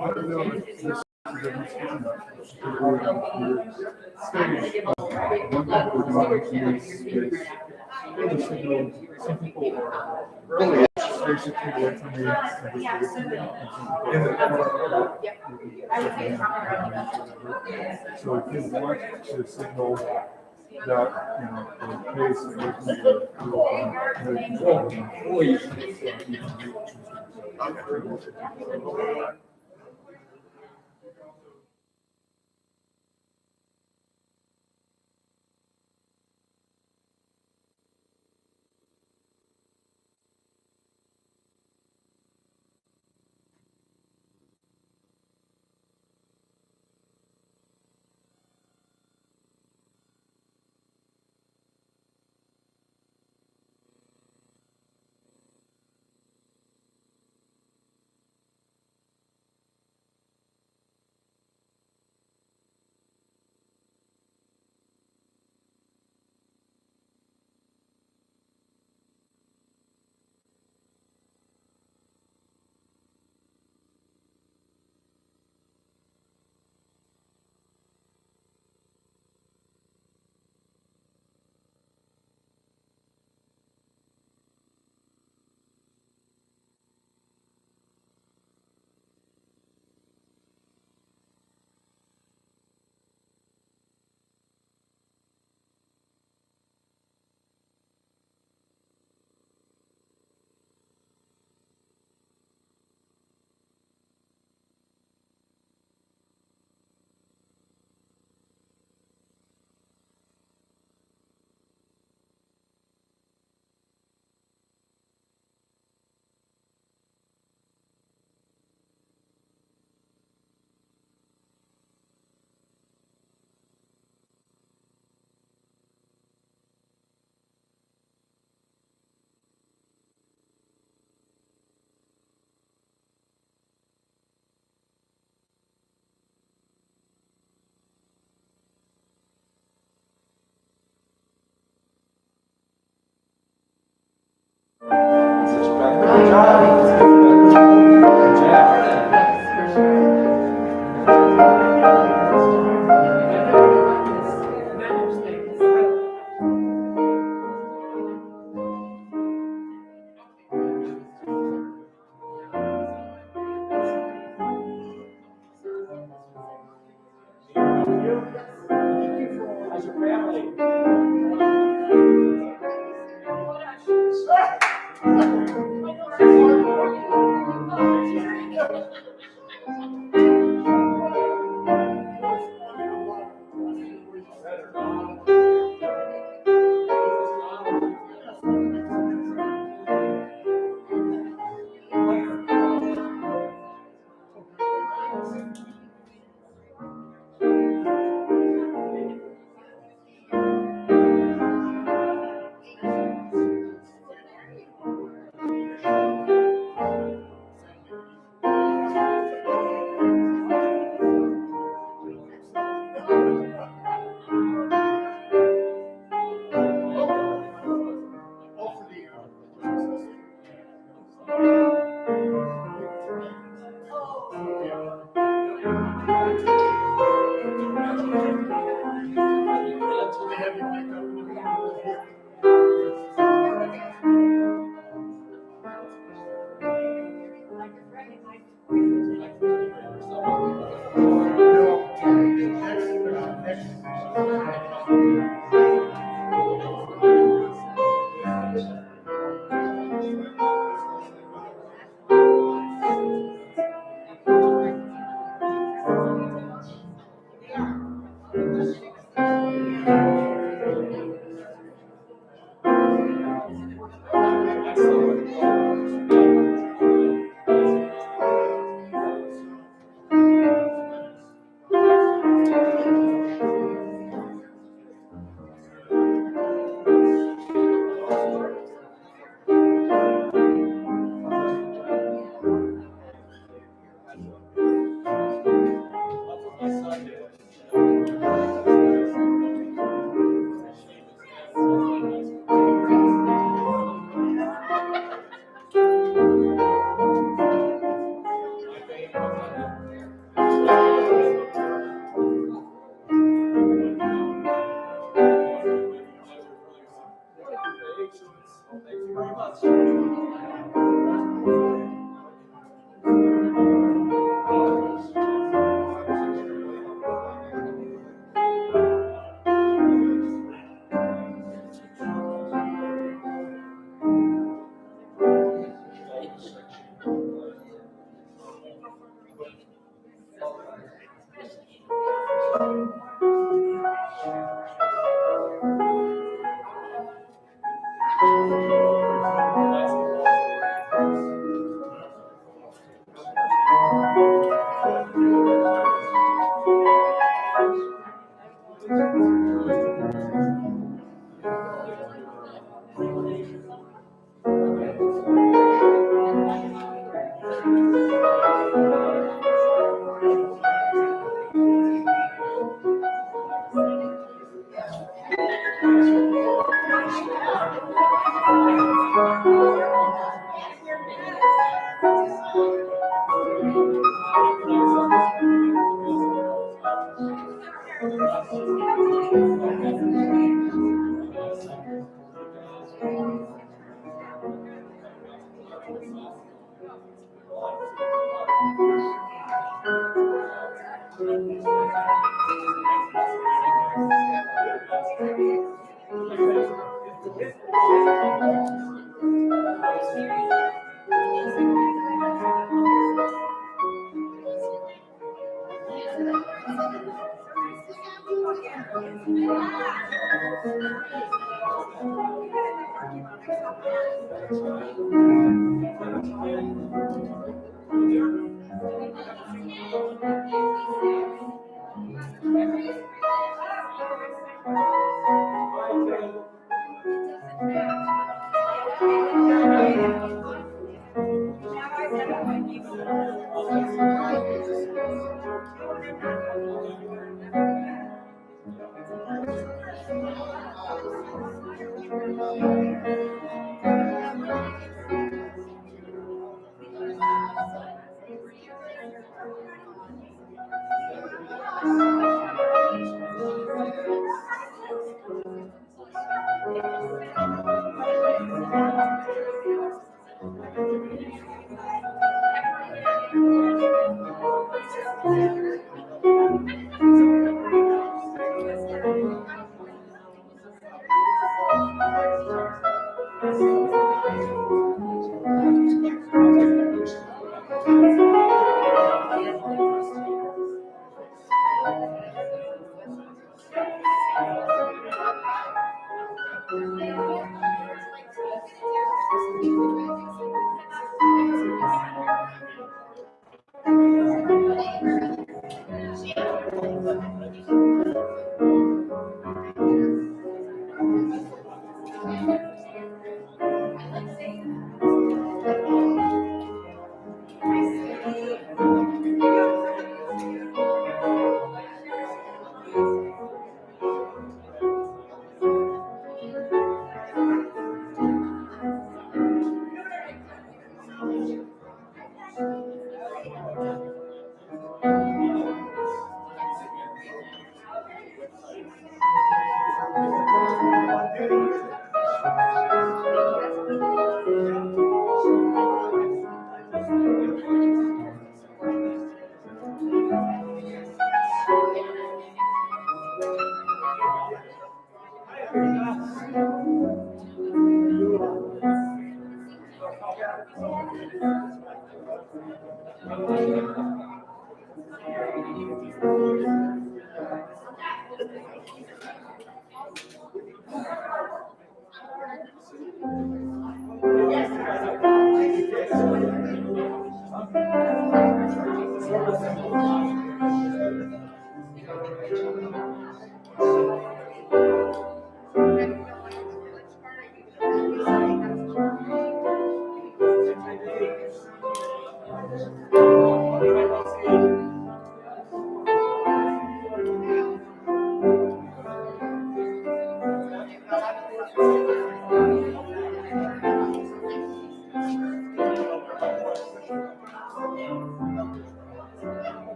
Some people are really basically away from me in the so if you want to signal that the pace at which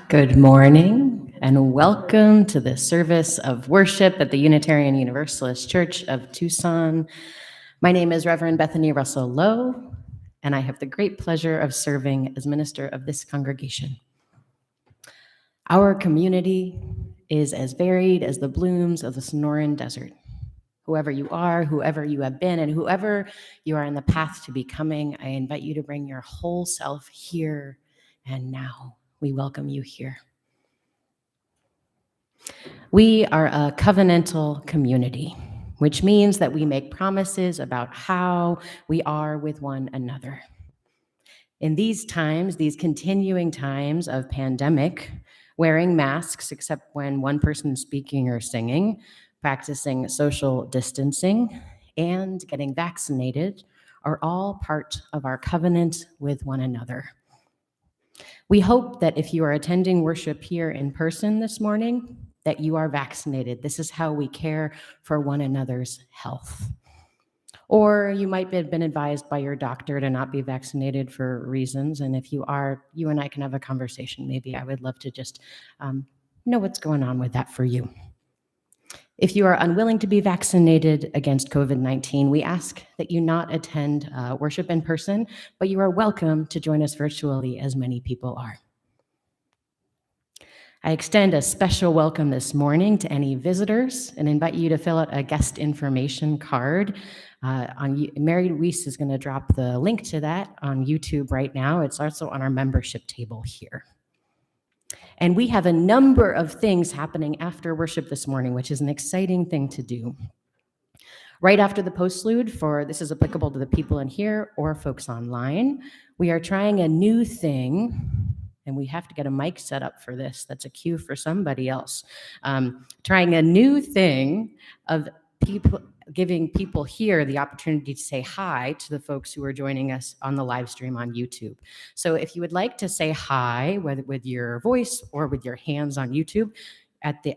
Good morning and welcome to the service of worship at the Unitarian Universalist Church of Tucson. My name is Reverend Bethany Russell Lowe, and I have the great pleasure of serving as minister of this congregation. Our community is as varied as the blooms of the Sonoran Desert. Whoever you are, whoever you have been, and whoever you are in the path to becoming, I invite you to bring your whole self here and now. We welcome you here. We are a covenantal community, which means that we make promises about how we are with one another. In these times, these continuing times of pandemic, wearing masks except when one person is speaking or singing, practicing social distancing, and getting vaccinated are all part of our covenant with one another. We hope that if you are attending worship here in person this morning, that you are vaccinated. This is how we care for one another's health. Or you might have been advised by your doctor to not be vaccinated for reasons, and if you are, you and I can have a conversation. Maybe I would love to just know what's going on with that for you. If you are unwilling to be vaccinated against COVID-19, we ask that you not attend worship in person, but you are welcome to join us virtually, as many people are. I extend a special welcome this morning to any visitors and invite you to fill out a guest information card. Mary Louise is going to drop the link to that on YouTube right now. It's also on our membership table here. And we have a number of things happening after worship this morning, which is an exciting thing to do. Right after the postlude, this is applicable to the people in here or folks online, we are trying a new thing, and we have to get a mic set up for this. That's a cue for somebody else. Trying a new thing of people, giving people here the opportunity to say hi to the folks who are joining us on the live stream on YouTube. So if you would like to say hi, whether with your voice or with your hands on YouTube,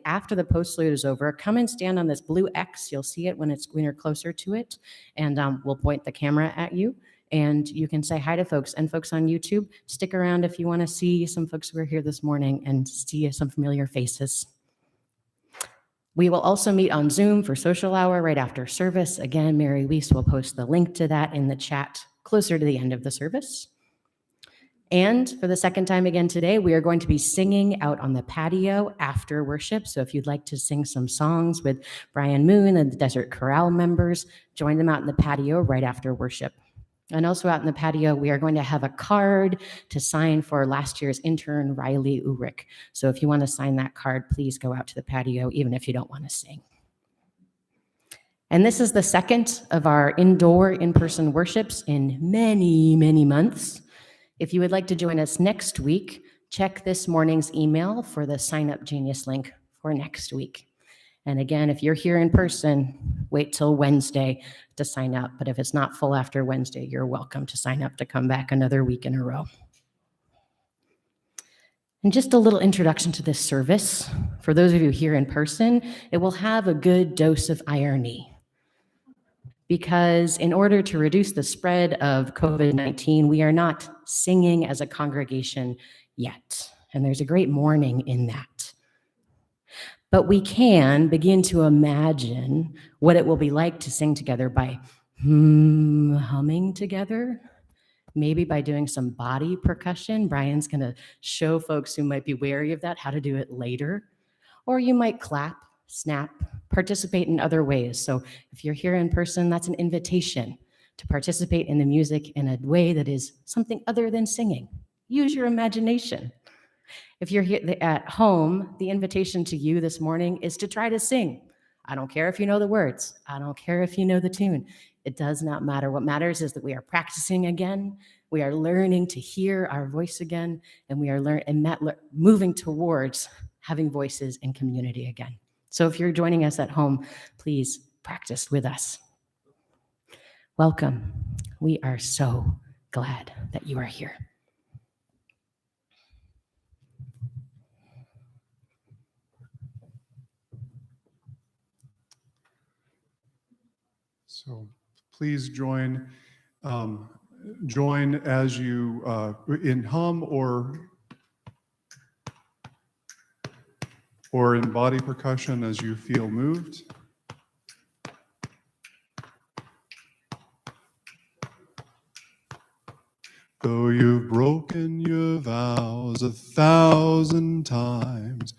after the postlude is over, come and stand on this blue X. You'll see it when you're closer to it, and we'll point the camera at you, and you can say hi to folks. And folks on YouTube, stick around if you want to see some folks who are here this morning and see some familiar faces. We will also meet on Zoom for social hour right after service. Again, Mary Weiss will post the link to that in the chat closer to the end of the service. And for the second time again today, we are going to be singing out on the patio after worship. So if you'd like to sing some songs with Brian Moon and the Desert Chorale members, join them out in the patio right after worship. And also out in the patio, we are going to have a card to sign for last year's intern, Riley Ulrich. So if you want to sign that card, please go out to the patio, even if you don't want to sing. And this is the second of our indoor in-person worships in many, many months. If you would like to join us next week, check this morning's email for the Sign Up Genius link for next week. And again, if you're here in person, wait till Wednesday to sign up. But if it's not full after Wednesday, you're welcome to sign up to come back another week in a row. And just a little introduction to this service. For those of you here in person, it will have a good dose of irony. Because in order to reduce the spread of COVID-19, we are not singing as a congregation yet. And there's a great mourning in that. But we can begin to imagine what it will be like to sing together by humming together, maybe by doing some body percussion. Brian's going to show folks who might be wary of that how to do it later. Or you might clap, snap, participate in other ways. So if you're here in person, that's an invitation to participate in the music in a way that is something other than singing. Use your imagination. If you're here at home, the invitation to you this morning is to try to sing. I don't care if you know the words. I don't care if you know the tune. It does not matter. What matters is that we are practicing again. We are learning to hear our voice again, and we are moving towards having voices in community again. So if you're joining us at home, please practice with us. Welcome. We are so glad that you are here. So please join as you in hum or in body percussion as you feel moved. Though you've broken your vows 1,000 times,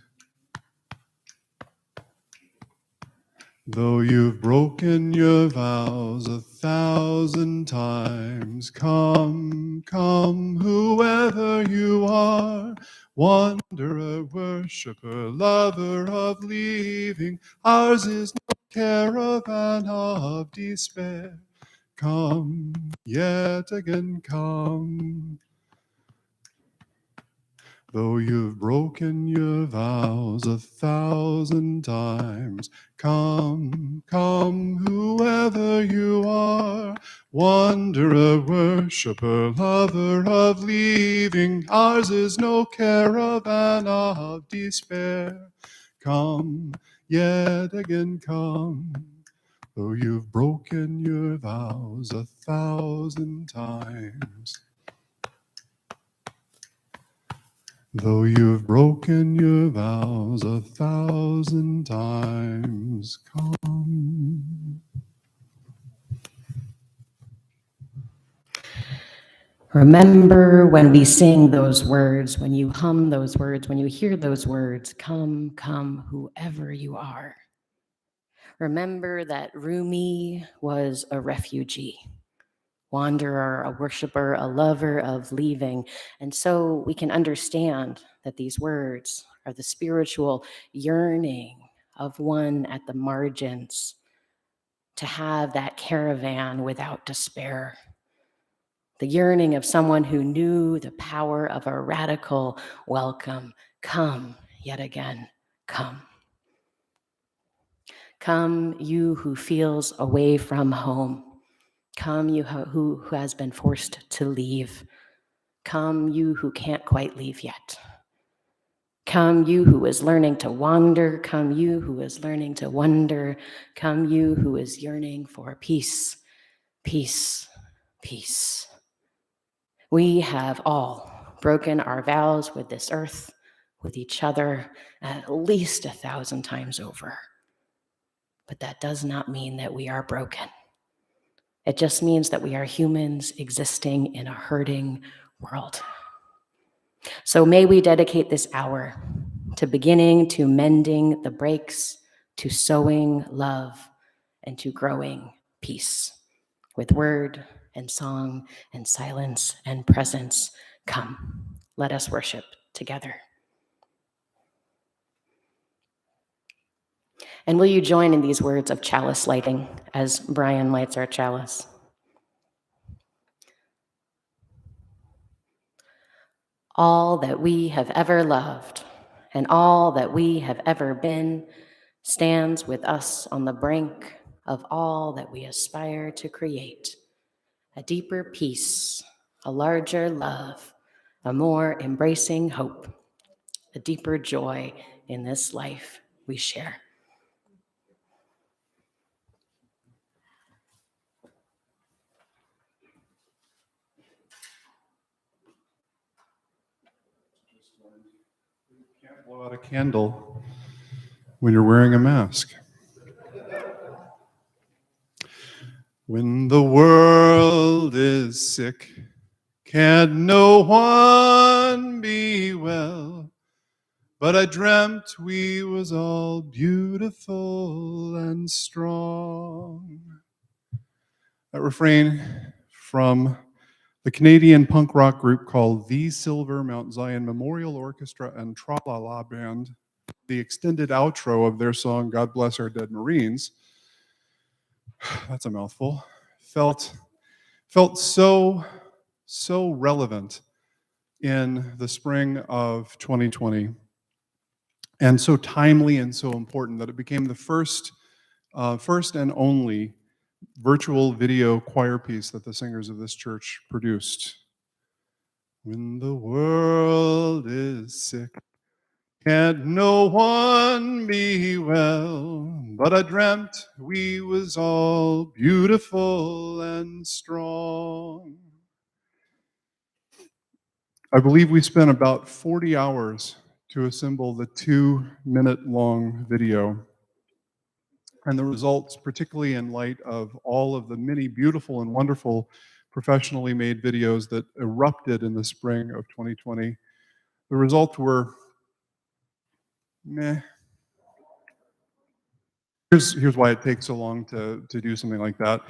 though you've broken your vows 1,000 times, come, come, whoever you are, wanderer, worshiper, lover of leaving, ours is no caravan of despair. Come, yet again come. Though you've broken your vows 1,000 times, come, come, whoever you are, wanderer, worshiper, lover of leaving, ours is no caravan of despair. Come, yet again come. Though you've broken your vows 1,000 times. Though you've broken your vows 1,000 times, come. Remember when we sing those words, when you hum those words, when you hear those words, come, come, whoever you are. Remember that Rumi was a refugee, wanderer, a worshiper, a lover of leaving. And so we can understand that these words are the spiritual yearning of one at the margins, to have that caravan without despair, the yearning of someone who knew the power of a radical welcome. Come yet again, come. Come, you who feels away from home. Come, you who has been forced to leave. Come, you who can't quite leave yet. Come, you who is learning to wander. Come, you who is learning to wonder. Come, you who is yearning for peace, peace, peace. We have all broken our vows with this earth, with each other, at least 1,000 times over. But that does not mean that we are broken. It just means that we are humans existing in a hurting world. So may we dedicate this hour to beginning to mending the breaks, to sowing love, and to growing peace. With word and song and silence and presence, come, let us worship together. And will you join in these words of chalice lighting as Brian lights our chalice? All that we have ever loved and all that we have ever been stands with us on the brink of all that we aspire to create. A deeper peace, a larger love, a more embracing hope, a deeper joy in this life we share. You can't blow out a candle when you're wearing a mask. When the world is sick, can no one be well? But I dreamt we was all beautiful and strong. That refrain from the Canadian punk rock group called the Silver Mount Zion Memorial Orchestra and Tra-La-La Band, the extended outro of their song, God Bless Our Dead Marines, that's a mouthful, felt so relevant in the spring of 2020, and so timely and so important that it became the first and only virtual video choir piece that the singers of this church produced. When the world is sick, can't no one be well, but I dreamt we was all beautiful and strong. I believe we spent about 40 hours to assemble the 2-minute-long video. And the results, particularly in light of all of the many beautiful and wonderful professionally made videos that erupted in the spring of 2020, the results were meh. Here's why it takes so long to do something like that.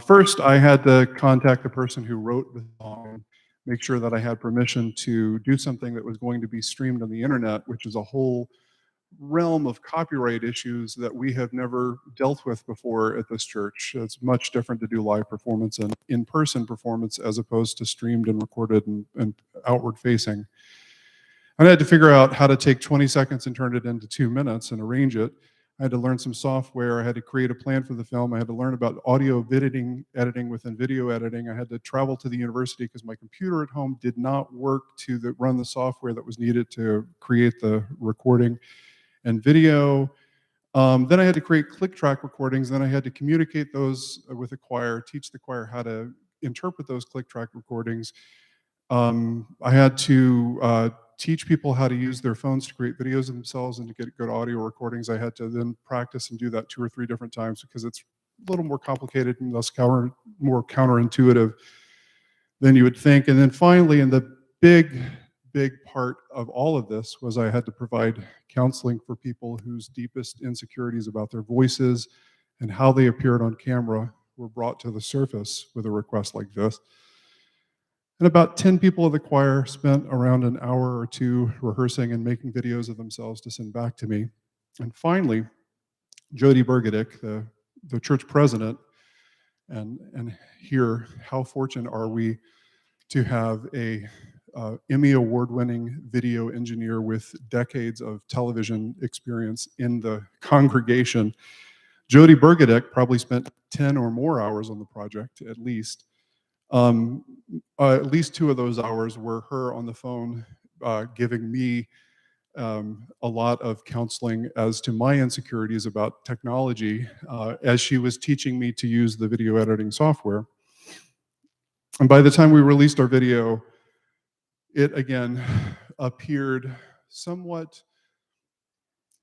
First, I had to contact the person who wrote the song, make sure that I had permission to do something that was going to be streamed on the internet, which is a whole realm of copyright issues that we have never dealt with before at this church. It's much different to do live performance and in-person performance as opposed to streamed and recorded and outward facing. And I had to figure out how to take 20 seconds and turn it into 2 minutes and arrange it. I had to learn some software. I had to create a plan for the film. I had to learn about audio editing within video editing. I had to travel to the university because my computer at home did not work to run the software that was needed to create the recording and video. Then I had to create click track recordings. Then I had to communicate those with the choir, teach the choir how to interpret those click track recordings. I had to teach people how to use their phones to create videos of themselves and to get good audio recordings. I had to then practice and do that 2 or 3 different times because it's a little more complicated and more counterintuitive than you would think. And then finally, and the big part of all of this was I had to provide counseling for people whose deepest insecurities about their voices and how they appeared on camera were brought to the surface with a request like this. And about 10 people of the choir spent around an hour or 2 rehearsing and making videos of themselves to send back to me. And finally, Jody Bergedick, the the church president and hear how fortunate are we to have a Emmy award-winning video engineer with decades of television experience in the congregation. Jody Bergadek probably spent 10 or more hours on the project, at least. At least 2 of those hours were her on the phone giving me a lot of counseling as to my insecurities about technology as she was teaching me to use the video editing software. And by the time we released our video, it again appeared somewhat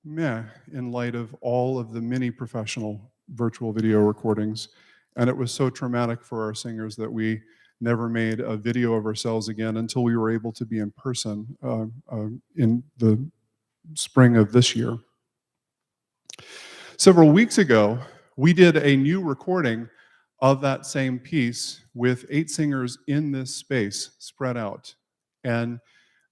meh in light of all of the many professional virtual video recordings. And it was so traumatic for our singers that we never made a video of ourselves again until we were able to be in person in the spring of this year. Several weeks ago, we did a new recording of that same piece with 8 singers in this space spread out. And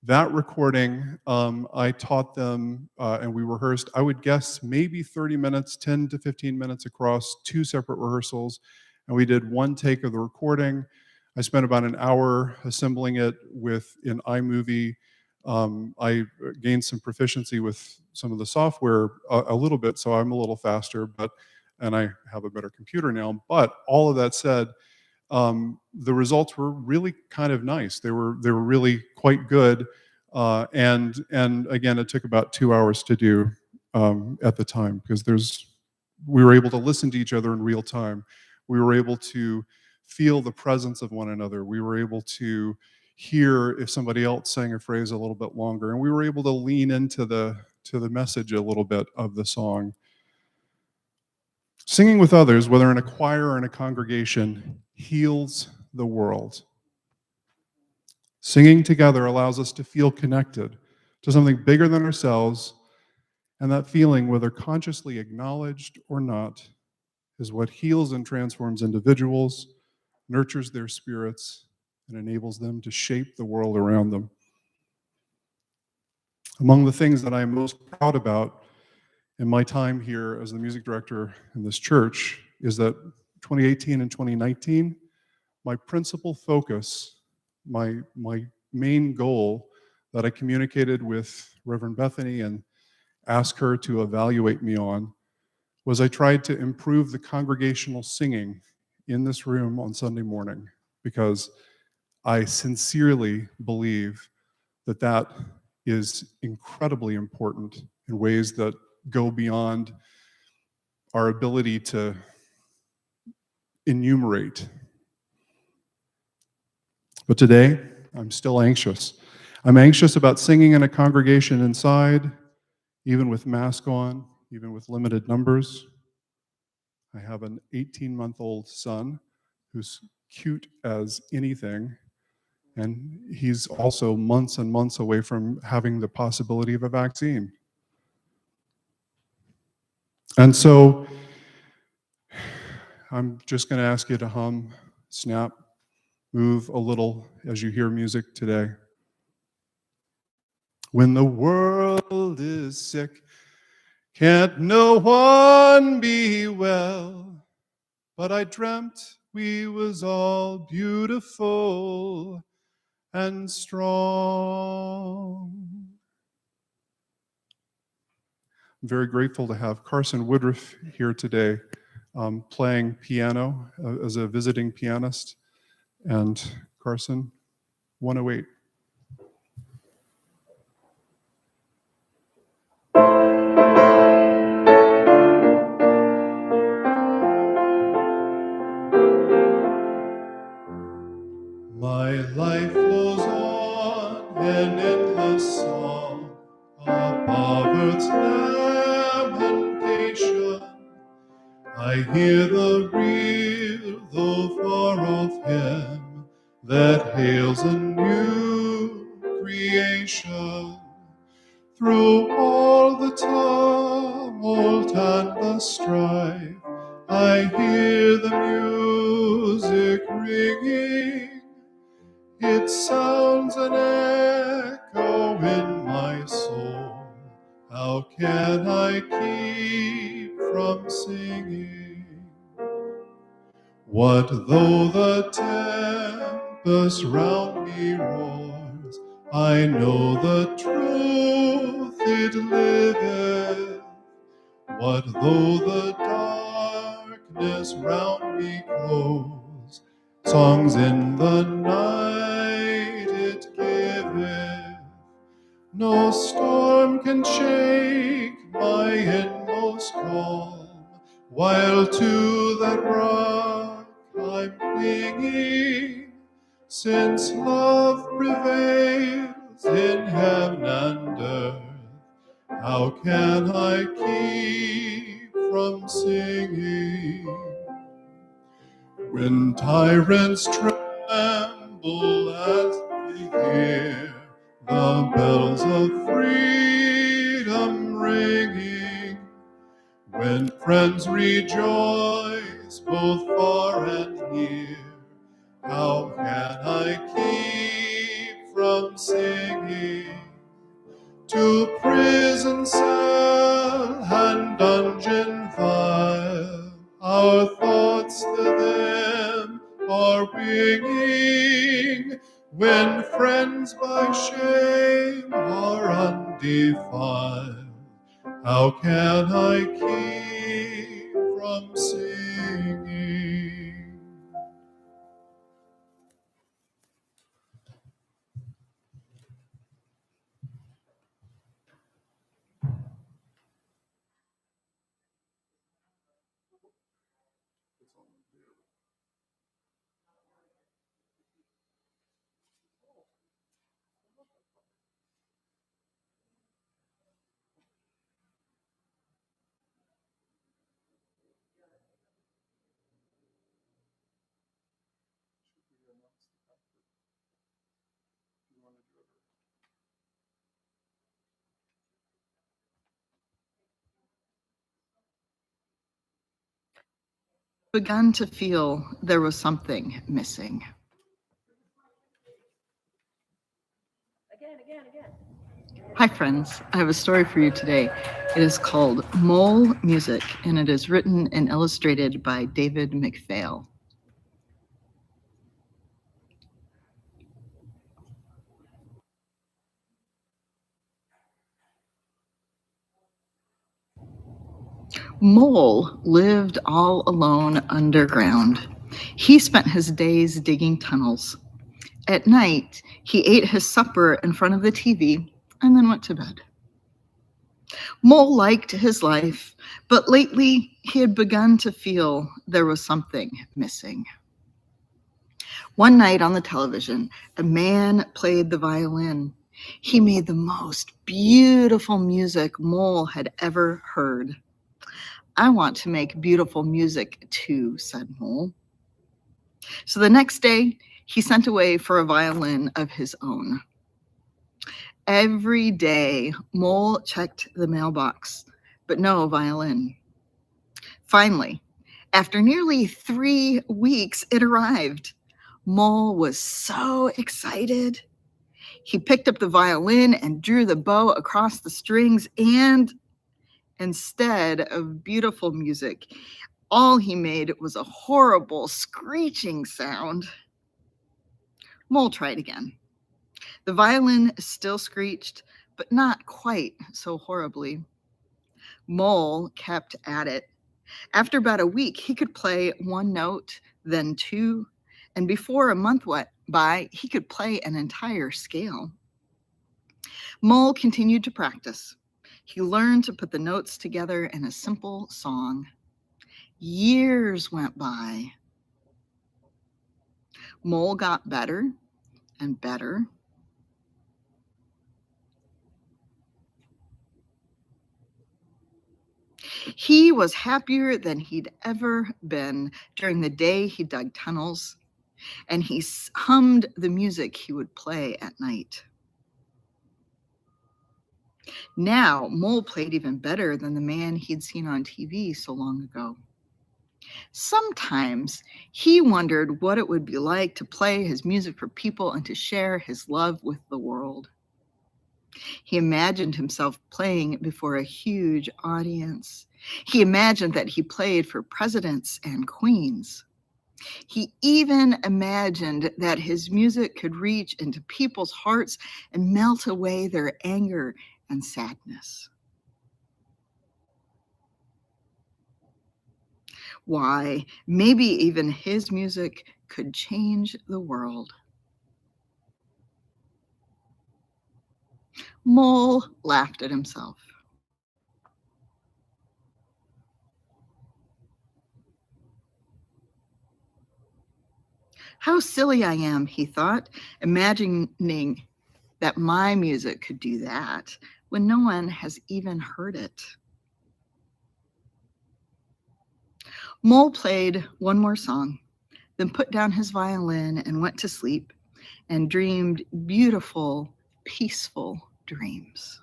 that recording, I taught them and we rehearsed, I would guess maybe 30 minutes, 10 to 15 minutes across 2 separate rehearsals. And we did 1 take of the recording. I spent about an hour assembling it in iMovie. I gained some proficiency with some of the software a little bit, so I'm a little faster, and I have a better computer now. But all of that said, the results were really kind of nice. They were really quite good, and again, it took about 2 hours to do at the time because we were able to listen to each other in real time. We were able to feel the presence of one another. We were able to hear if somebody else sang a phrase a little bit longer, and we were able to lean into the message a little bit of the song. Singing with others, whether in a choir or in a congregation, heals the world. Singing together allows us to feel connected to something bigger than ourselves, and that feeling, whether consciously acknowledged or not, is what heals and transforms individuals, nurtures their spirits, and enables them to shape the world around them. Among the things that I am most proud about in my time here as the music director in this church is that 2018 and 2019, my principal focus, my main goal that I communicated with Reverend Bethany and asked her to evaluate me on was I tried to improve the congregational singing in this room on Sunday morning, because I sincerely believe that that is incredibly important in ways that go beyond our ability to enumerate. But today, I'm still anxious. I'm anxious about singing in a congregation inside, even with mask on, even with limited numbers. I have an 18-month-old son who's cute as anything, and he's also months and months away from having the possibility of a vaccine. And so I'm just going to ask you to hum, snap, move a little as you hear music today. When the world is sick, can't no one be well? But I dreamt we was all beautiful and strong. I'm very grateful to have Carson Woodruff here today, playing piano as a visiting pianist. And Carson, 108. My life flows on, an endless song above earth's lamentation. I hear the real, though far off hymn that hails a new creation. Through all the tumult and the strife, I hear the music ringing. It sounds an echo in my soul. How can I keep from singing? What though the tempest round me roars? I know the truth it liveth. What though the darkness round me close? Songs in the night it giveth. No storm can shake my inmost calm, while to that rock I'm clinging, since love prevails in heaven and earth. How can I keep from singing? When tyrants tremble as they hear the bells of freedom ringing, when friends rejoice both far and near, how can I keep from singing? To prison cell and dungeon vile, our thoughts to them are winging, when friends by shame are undefiled. How can I keep from singing? Begun to feel there was something missing. Hi friends, I have a story for you today. It is called Mole Music, and it is written and illustrated by David McPhail. Mole lived all alone underground. He spent his days digging tunnels. At night, he ate his supper in front of the TV and then went to bed. Mole liked his life, but lately he had begun to feel there was something missing. One night on the television, a man played the violin. He made the most beautiful music Mole had ever heard. I want to make beautiful music too, said Mole. So the next day, he sent away for a violin of his own. Every day, Mole checked the mailbox, but no violin. Finally, after nearly 3 weeks, it arrived. Mole was so excited. He picked up the violin and drew the bow across the strings, and instead of beautiful music, all he made was a horrible screeching sound. Mole tried again. The violin still screeched, but not quite so horribly. Mole kept at it. After about a week, he could play 1 note, then 2, and before a month went by, he could play an entire scale. Mole continued to practice. He learned to put the notes together in a simple song. Years went by. Mole got better and better. He was happier than he'd ever been during the day he dug tunnels, and he hummed the music he would play at night. Now, Mole played even better than the man he'd seen on TV so long ago. Sometimes he wondered what it would be like to play his music for people and to share his love with the world. He imagined himself playing before a huge audience. He imagined that he played for presidents and queens. He even imagined that his music could reach into people's hearts and melt away their anger and sadness. Why, maybe even his music could change the world. Mole laughed at himself. How silly I am, he thought, imagining that my music could do that when no one has even heard it. Mole played one more song, then put down his violin and went to sleep and dreamed beautiful, peaceful dreams.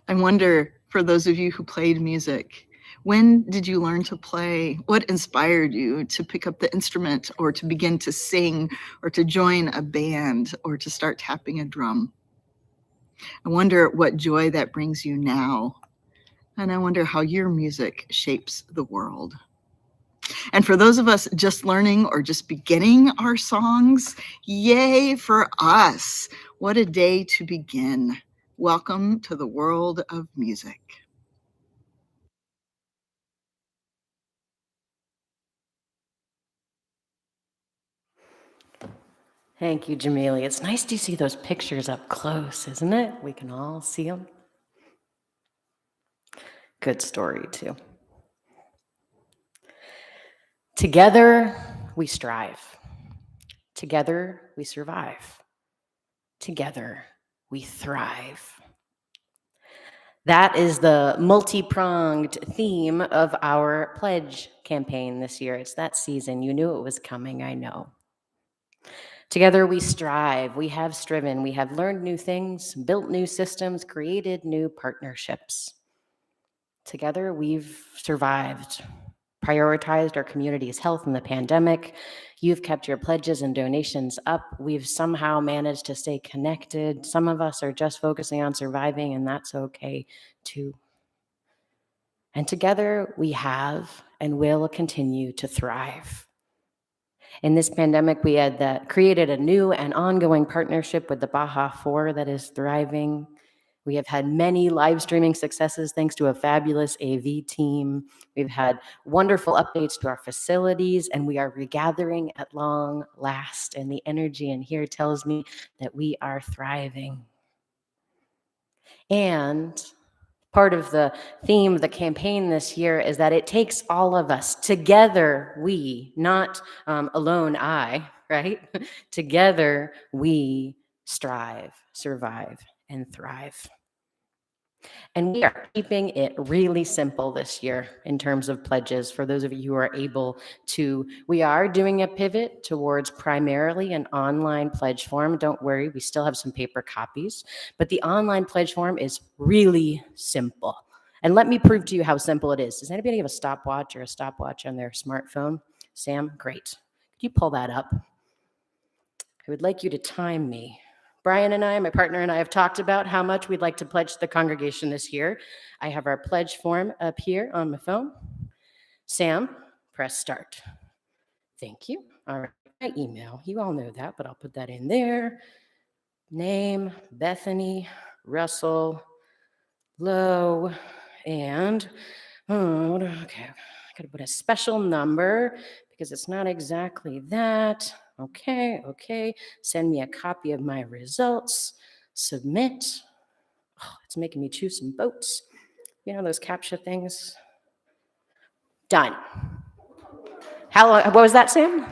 I wonder, for those of you who played music, when did you learn to play? What inspired you to pick up the instrument or to begin to sing or to join a band or to start tapping a drum? I wonder what joy that brings you now. And I wonder how your music shapes the world. And for those of us just learning or just beginning our songs, yay for us. What a day to begin. Welcome to the world of music. Thank you, Jamili. It's nice to see those pictures up close, isn't it? We can all see them. Good story, too. Together, we strive. Together, we survive. Together, we thrive. That is the multi-pronged theme of our pledge campaign this year. It's that season. You knew it was coming, I know. Together we strive, we have striven, we have learned new things, built new systems, created new partnerships. Together we've survived, prioritized our community's health in the pandemic. You've kept your pledges and donations up. We've somehow managed to stay connected. Some of us are just focusing on surviving, and that's okay too. And together we have and will continue to thrive. In this pandemic, we had created a new and ongoing partnership with the Baja 4 that is thriving. We have had many live streaming successes thanks to a fabulous AV team. We've had wonderful updates to our facilities, and we are regathering at long last. And the energy in here tells me that we are thriving. And part of the theme of the campaign this year is that it takes all of us together, we, not alone I, right? Together we strive, survive, and thrive. And we are keeping it really simple this year in terms of pledges. For those of you who are able to, we are doing a pivot towards primarily an online pledge form. Don't worry, we still have some paper copies, but the online pledge form is really simple. And let me prove to you how simple it is. Does anybody have a stopwatch or a stopwatch on their smartphone? Sam, great. Could you pull that up? I would like you to time me. Brian and I, my partner and I, have talked about how much we'd like to pledge to the congregation this year. I have our pledge form up here on my phone. Sam, press start. Thank you. All right, my email. You all know that, but I'll put that in there. Name, Bethany, Russell, Lowe, and, okay, I gotta put a special number because it's not exactly that. Okay. Send me a copy of my results. Submit. Oh, it's making me choose some votes. You know those CAPTCHA things? Done. What was that, Sam?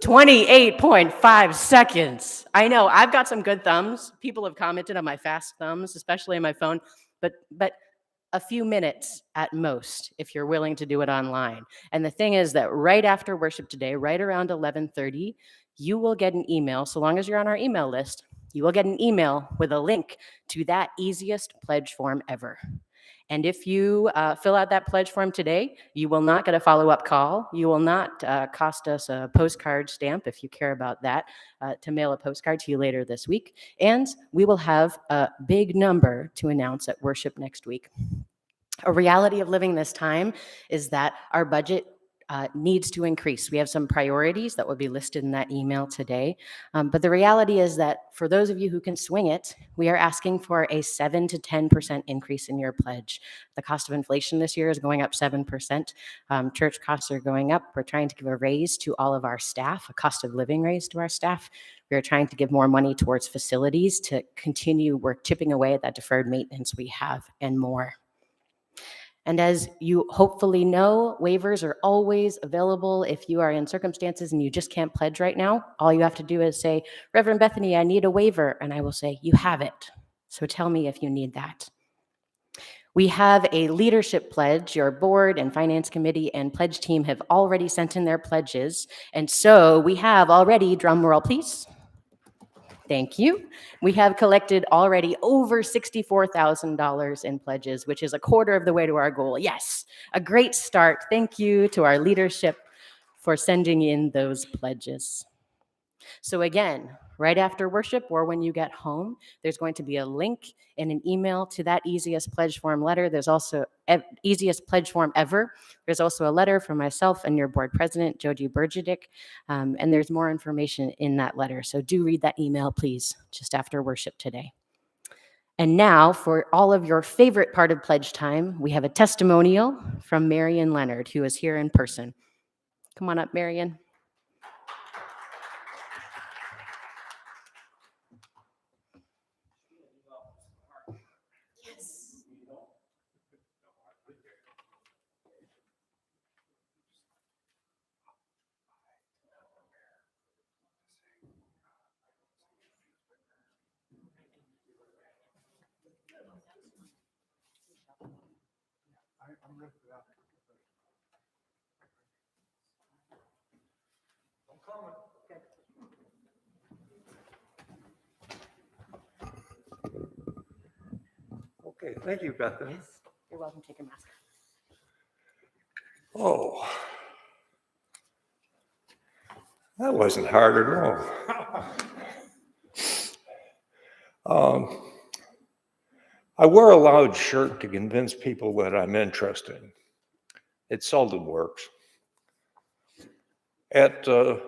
28.5 seconds. I know, I've got some good thumbs. People have commented on my fast thumbs, especially on my phone, but a few minutes at most if you're willing to do it online. And the thing is that right after worship today, right around 11:30, you will get an email, so long as you're on our email list, you will get an email with a link to that easiest pledge form ever. And if you fill out that pledge form today, you will not get a follow-up call. You will not cost us a postcard stamp, if you care about that, to mail a postcard to you later this week. And we will have a big number to announce at worship next week. A reality of living this time is that our budget needs to increase. We have some priorities that will be listed in that email today. But the reality is that for those of you who can swing it, we are asking for a 7 to 10% increase in your pledge. The cost of inflation this year is going up 7%. Church costs are going up. We're trying to give a raise to all of our staff, a cost of living raise to our staff. We are trying to give more money towards facilities to continue work chipping away at that deferred maintenance we have and more. And as you hopefully know, waivers are always available if you are in circumstances and you just can't pledge right now. All you have to do is say, Reverend Bethany, I need a waiver. And I will say, you have it. So tell me if you need that. We have a leadership pledge. Your board and finance committee and pledge team have already sent in their pledges. And so we have already, drum roll please. Thank you. We have collected already over $64,000 in pledges, which is a quarter of the way to our goal. Yes, a great start. Thank you to our leadership for sending in those pledges. So again, right after worship or when you get home, there's going to be a link in an email to that easiest pledge form letter. There's also easiest pledge form ever. There's also a letter from myself and your board president, Joji Burjadic, and there's more information in that letter. So do read that email, please, just after worship today. And now, for all of your favorite part of pledge time, we have a testimonial from Marion Leonard, who is here in person. Come on up, Marion. Okay, thank you, Bethany. You're welcome. Take your mask. Oh, that wasn't hard at all. I wear a loud shirt to convince people that I'm interesting. It seldom works. At a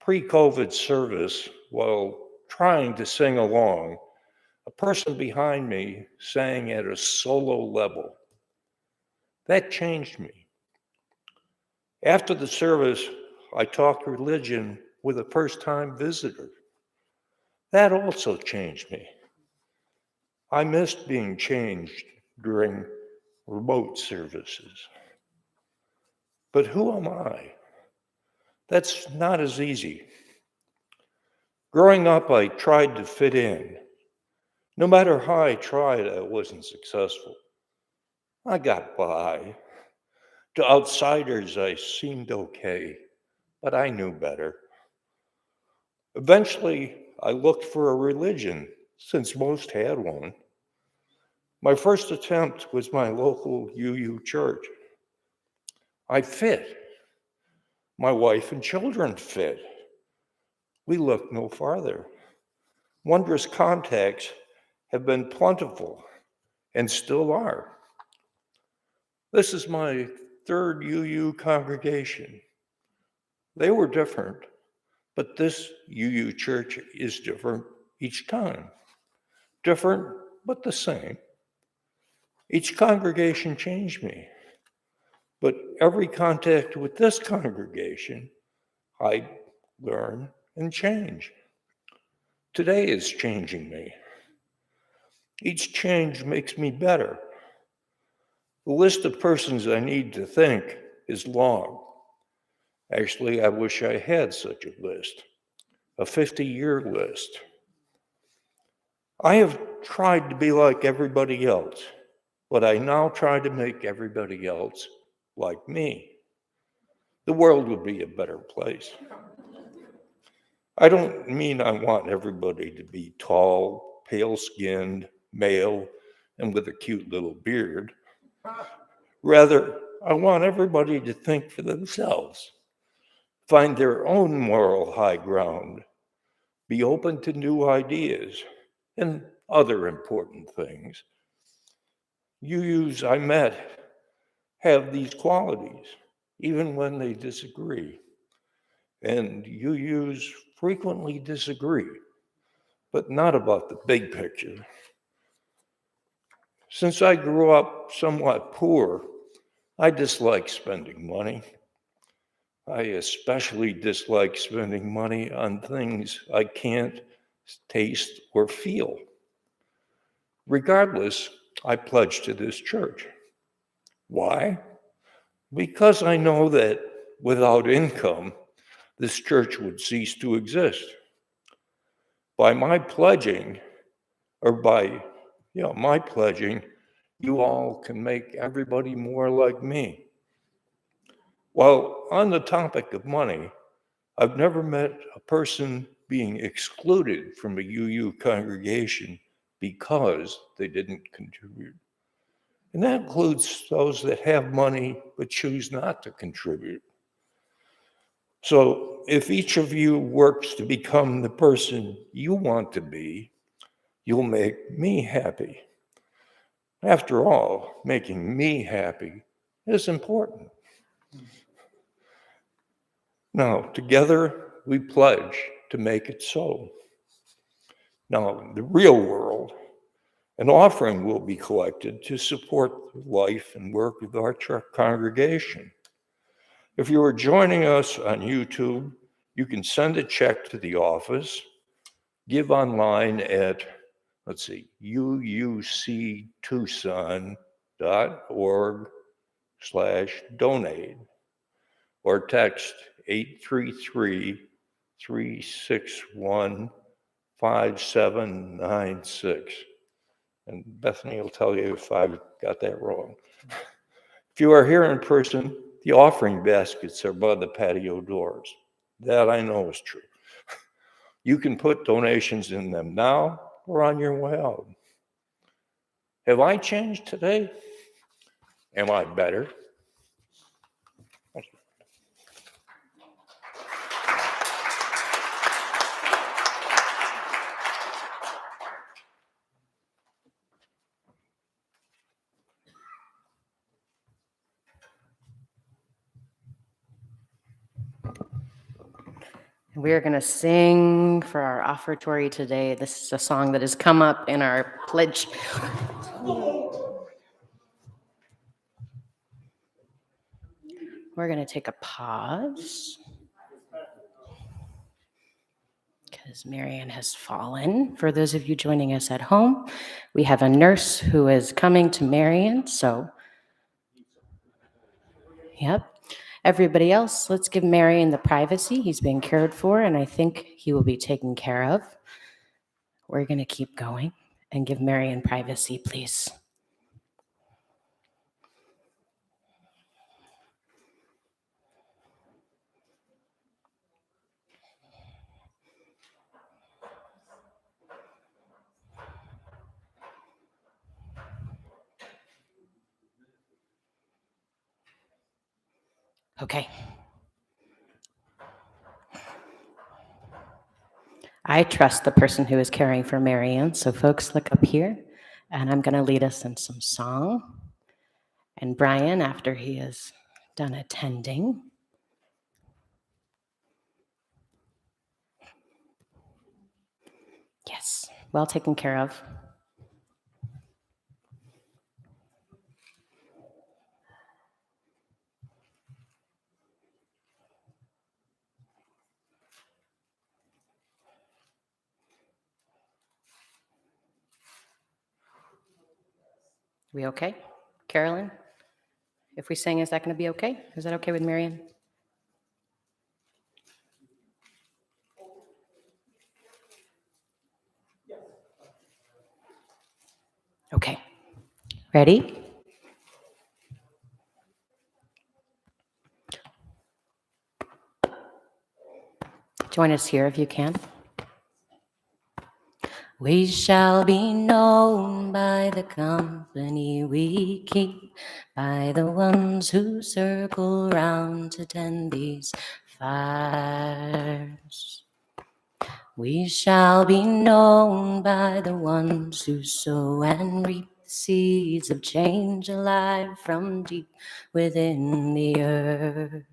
pre-COVID service, while trying to sing along, a person behind me sang at a solo level. That changed me. After the service, I talked religion with a first-time visitor. That also changed me. I missed being changed during remote services. But who am I? That's not as easy. Growing up, I tried to fit in. No matter how I tried, I wasn't successful. I got by. To outsiders, I seemed okay, but I knew better. Eventually, I looked for a religion, since most had one. My first attempt was my local UU church. I fit. My wife and children fit. We looked no farther. Wondrous contacts have been plentiful and still are. This is my third UU congregation. They were different, but this UU church is different each time. Different, but the same. Each congregation changed me, but every contact with this congregation, I learn and change. Today is changing me. Each change makes me better. The list of persons I need to thank is long. Actually, I wish I had such a list, a 50-year list. I have tried to be like everybody else, but I now try to make everybody else like me. The world would be a better place. I don't mean I want everybody to be tall, pale-skinned, male, and with a cute little beard. Rather, I want everybody to think for themselves, find their own moral high ground, be open to new ideas, and other important things. UUs I met have these qualities, even when they disagree. And UUs frequently disagree, but not about the big picture. Since I grew up somewhat poor, I dislike spending money. I especially dislike spending money on things I can't taste or feel. Regardless, I pledge to this church. Why? Because I know that without income, this church would cease to exist. By my pledging, or by my pledging, you all can make everybody more like me. While on the topic of money, I've never met a person being excluded from a UU congregation because they didn't contribute. And that includes those that have money but choose not to contribute. So if each of you works to become the person you want to be, you'll make me happy. After all, making me happy is important. Now, together we pledge to make it so. Now, in the real world, an offering will be collected to support the life and work of our congregation. If you are joining us on YouTube, you can send a check to the office, give online at, uuctucson.org/donate, or text 833-361-5796. And Bethany will tell you if I've got that wrong. If you are here in person, the offering baskets are by the patio doors. That I know is true. You can put donations in them now or on your way out. Have I changed today? Am I better? We're going to sing for our offertory today. This is a song that has come up in our pledge. We're going to take a pause because Marianne has fallen. For those of you joining us at home, we have a nurse who is coming to Marianne. So, yep. Everybody else, let's give Marion the privacy. He's being cared for, and I think he will be taken care of. We're going to keep going and give Marion privacy, please. Okay. I trust the person who is caring for Marianne. So folks, look up here, and I'm going to lead us in some song. And Brian, after he is done attending, yes, well taken care of. We okay? Carolyn? If we sing, is that going to be okay? Is that okay with Marianne? Okay. Ready? Join us here if you can. We shall be known by the company we keep, by the ones who circle round to tend these fires. We shall be known by the ones who sow and reap seeds of change alive from deep within the earth.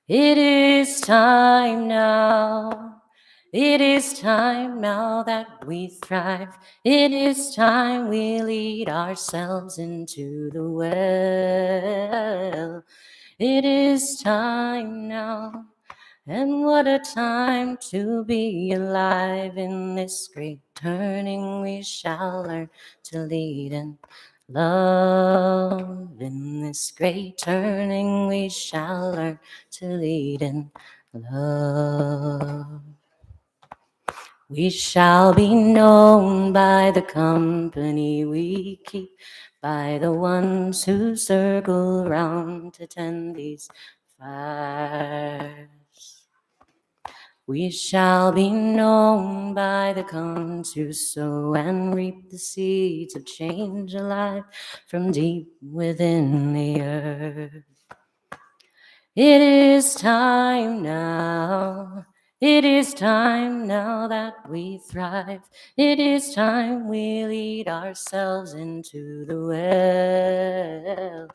It is time now. It is time now that we thrive. It is time we lead ourselves into the well. It is time now. And what a time to be alive in this great turning. We shall learn to lead and love. In this great turning, we shall learn to lead and love. We shall be known by the company we keep, by the ones who circle round to tend these fires. We shall be known by the ones who sow and reap the seeds of change alive from deep within the earth. It is time now. It is time now that we thrive. It is time we lead ourselves into the well.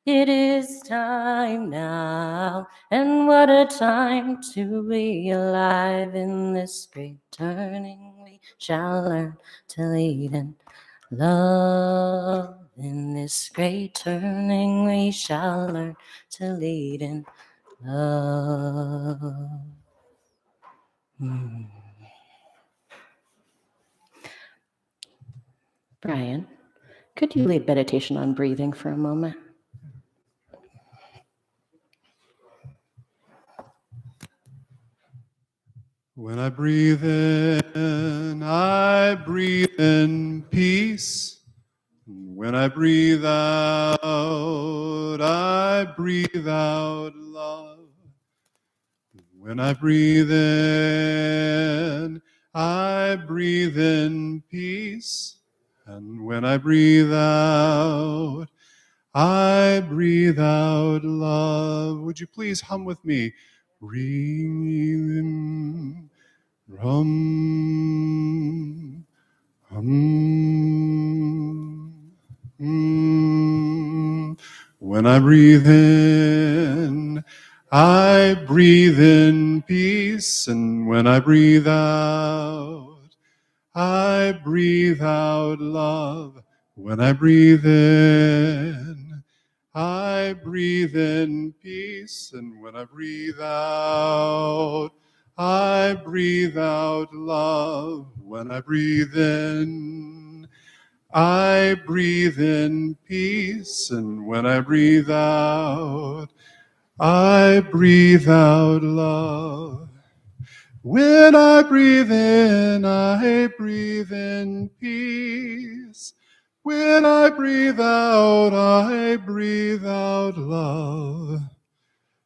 It is time now, and what a time to be alive in this great turning. We shall learn to lead and love. In this great turning, we shall learn to lead and love. Brian, could you lead meditation on breathing for a moment? When I breathe in peace. When I breathe out love. When I breathe in peace. And when I breathe out love. Would you please hum with me? Ring, rum, hum. When I breathe in peace, and when I breathe out love. When I breathe in peace, and when I breathe out love. When I breathe in peace, and when I breathe out love. When I breathe in peace. When I breathe out love.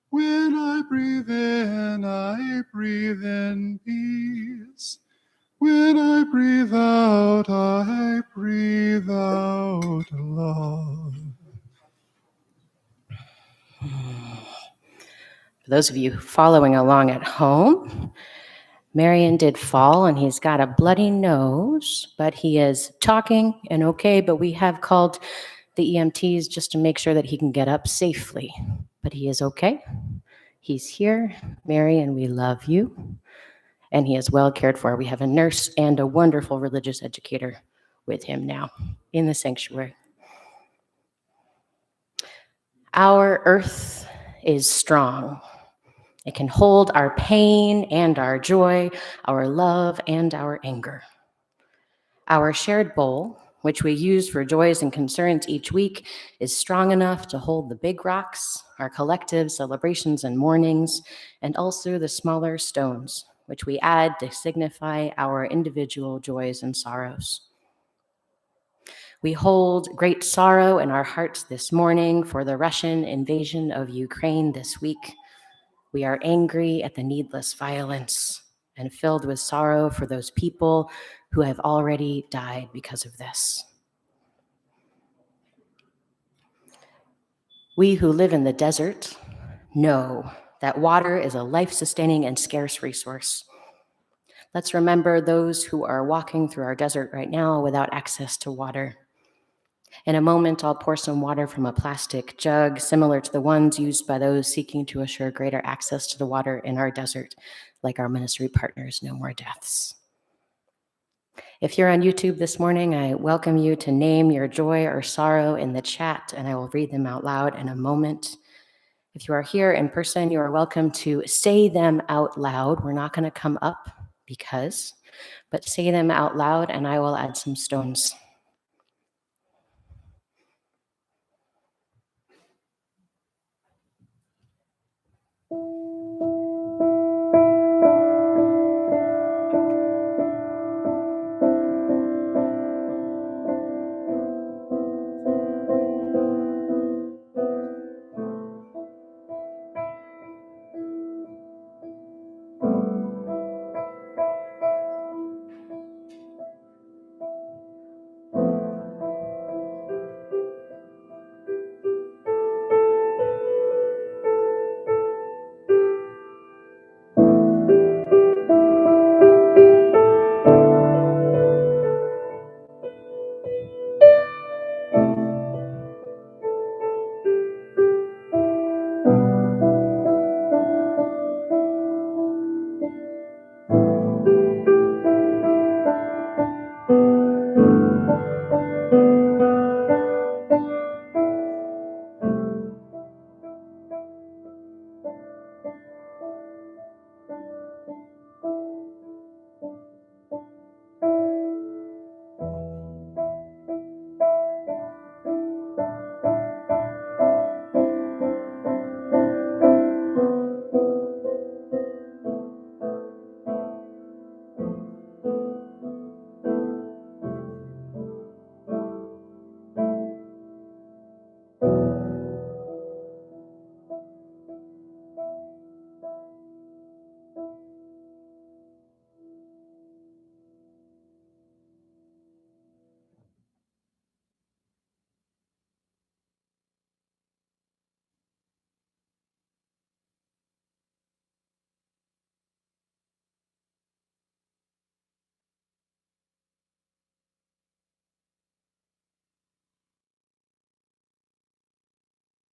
When I breathe in peace. When I breathe out love. For those of you following along at home, Marion did fall and he's got a bloody nose, but he is talking and okay, but we have called the EMTs just to make sure that he can get up safely. But he is okay. He's here. Marion, we love you. And he is well cared for. We have a nurse and a wonderful religious educator with him now in the sanctuary. Our earth is strong. It can hold our pain and our joy, our love and our anger. Our shared bowl, which we use for joys and concerns each week, is strong enough to hold the big rocks, our collective celebrations and mournings, and also the smaller stones, which we add to signify our individual joys and sorrows. We hold great sorrow in our hearts this morning for the Russian invasion of Ukraine this week. We are angry at the needless violence and filled with sorrow for those people who have already died because of this. We who live in the desert know that water is a life-sustaining and scarce resource. Let's remember those who are walking through our desert right now without access to water. In a moment, I'll pour some water from a plastic jug similar to the ones used by those seeking to assure greater access to the water in our desert, like our ministry partners, No More Deaths. If you're on YouTube this morning, I welcome you to name your joy or sorrow in the chat, and I will read them out loud in a moment. If you are here in person, you are welcome to say them out loud. We're not going to come up but say them out loud, and I will add some stones.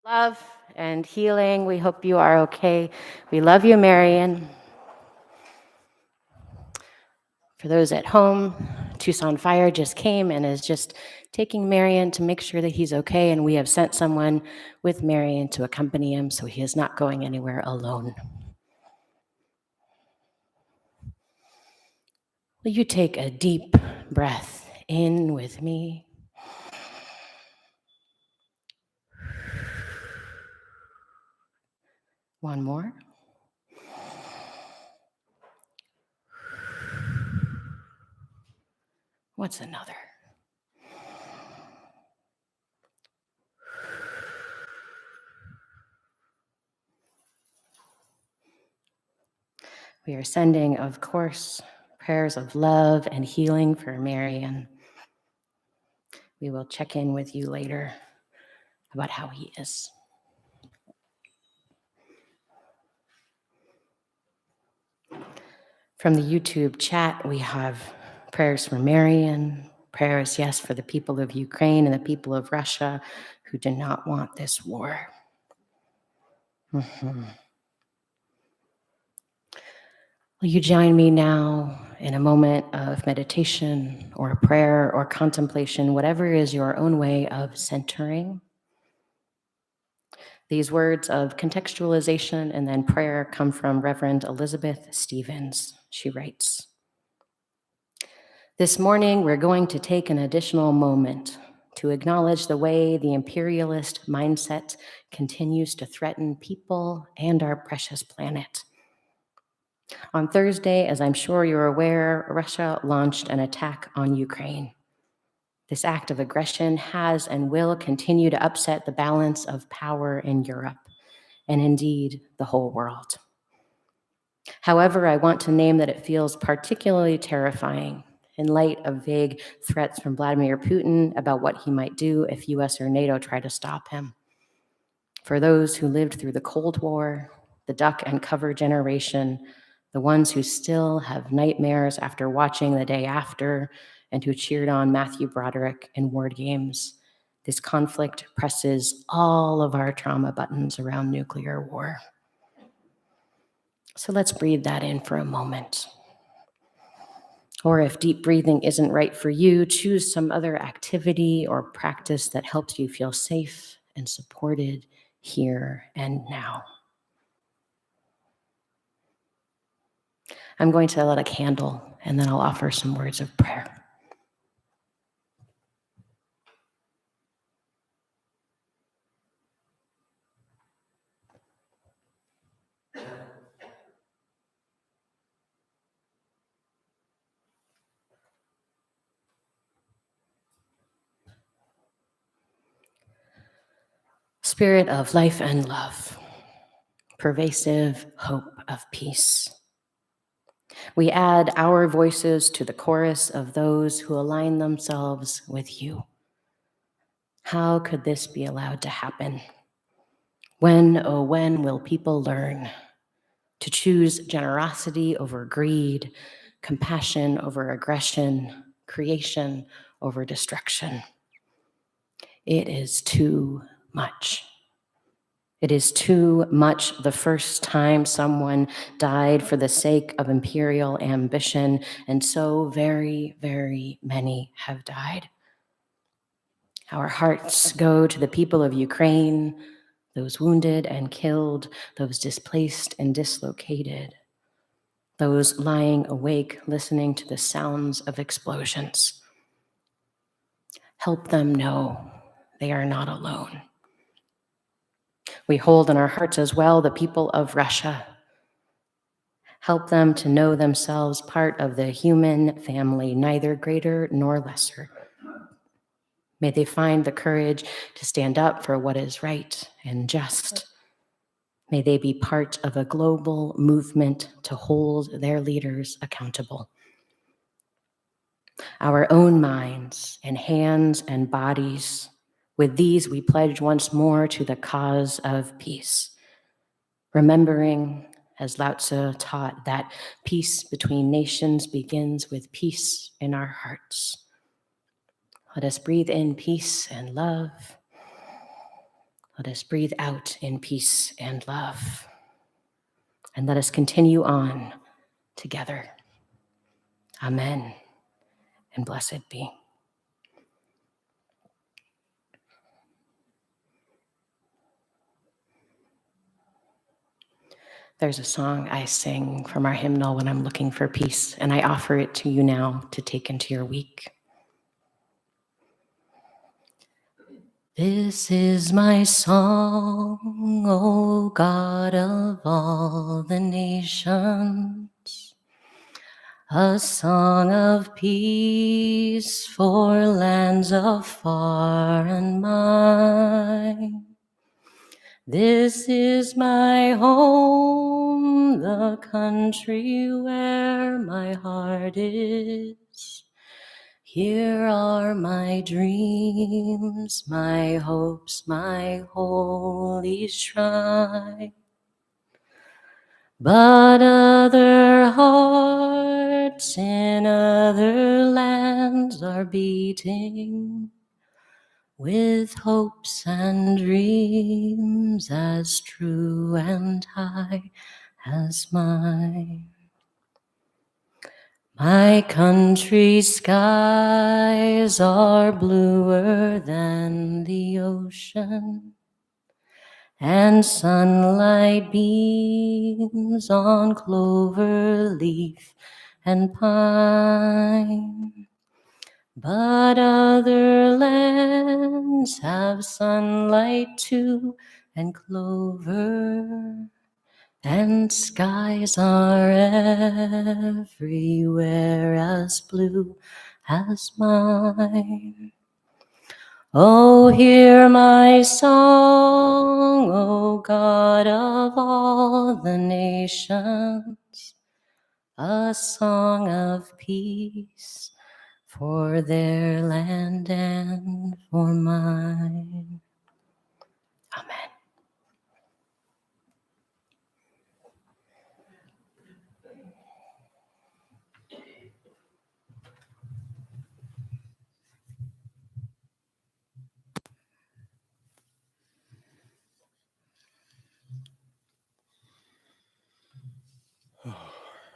Love and healing. We hope you are okay. We love you, Marion. For those at home, Tucson Fire just came and is just taking Marion to make sure that he's okay, and we have sent someone with Marion to accompany him so he is not going anywhere alone. Will you take a deep breath in with me? One more. What's another? We are sending, of course, prayers of love and healing for Marion. We will check in with you later about how he is. From the YouTube chat, we have prayers for Marion, prayers, yes, for the people of Ukraine and the people of Russia who do not want this war. Will you join me now in a moment of meditation or prayer or contemplation, whatever is your own way of centering? These words of contextualization and then prayer come from Reverend Elizabeth Stevens. She writes, "This morning, we're going to take an additional moment to acknowledge the way the imperialist mindset continues to threaten people and our precious planet. On Thursday, as I'm sure you're aware, Russia launched an attack on Ukraine. This act of aggression has and will continue to upset the balance of power in Europe, and indeed the whole world. However, I want to name that it feels particularly terrifying in light of vague threats from Vladimir Putin about what he might do if US or NATO try to stop him. For those who lived through the Cold War, the duck and cover generation, the ones who still have nightmares after watching The Day After and who cheered on Matthew Broderick in Word Games. This conflict presses all of our trauma buttons around nuclear war. So let's breathe that in for a moment. Or if deep breathing isn't right for you, choose some other activity or practice that helps you feel safe and supported here and now. I'm going to light a candle, and then I'll offer some words of prayer. Spirit of life and love, pervasive hope of peace. We add our voices to the chorus of those who align themselves with you. How could this be allowed to happen? When, oh, when will people learn to choose generosity over greed, compassion over aggression, creation over destruction? It is too much. It is too much the first time someone died for the sake of imperial ambition, and so very, very many have died. Our hearts go to the people of Ukraine, those wounded and killed, those displaced and dislocated, those lying awake listening to the sounds of explosions. Help them know they are not alone. We hold in our hearts as well the people of Russia. Help them to know themselves part of the human family, neither greater nor lesser. May they find the courage to stand up for what is right and just. May they be part of a global movement to hold their leaders accountable. Our own minds and hands and bodies, with these we pledge once more to the cause of peace, remembering, as Lao Tzu taught, that peace between nations begins with peace in our hearts. Let us breathe in peace and love. Let us breathe out in peace and love. And let us continue on together. Amen, and blessed be. There's a song I sing from our hymnal when I'm looking for peace, and I offer it to you now to take into your week. This is my song, O God of all the nations, a song of peace for lands of far and mine. This is my home, the country where my heart is. Here are my dreams, my hopes, my holy shrine. But other hearts in other lands are beating with hopes and dreams as true and high as mine. My country's skies are bluer than the ocean, and sunlight beams on clover leaf and pine. But other lands have sunlight too, and clover, and skies are everywhere as blue as mine. Oh, hear my song, O God of all the nations, a song of peace for their land and for mine. Amen.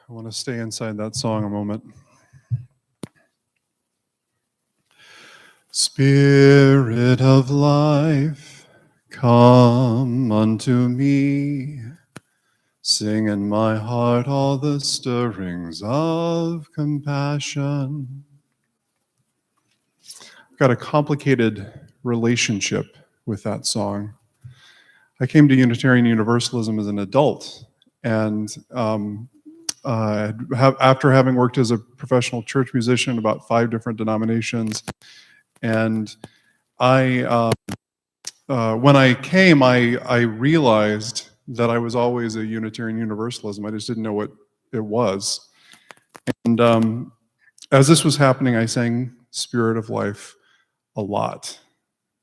I want to stay inside that song a moment. Spirit of life, come unto me. Sing in my heart all the stirrings of compassion. I've got a complicated relationship with that song. I came to Unitarian Universalism as an adult, and after having worked as a professional church musician in about 5 different denominations, and when I came, I realized that I was always a Unitarian Universalism. I just didn't know what it was. And as this was happening, I sang Spirit of Life a lot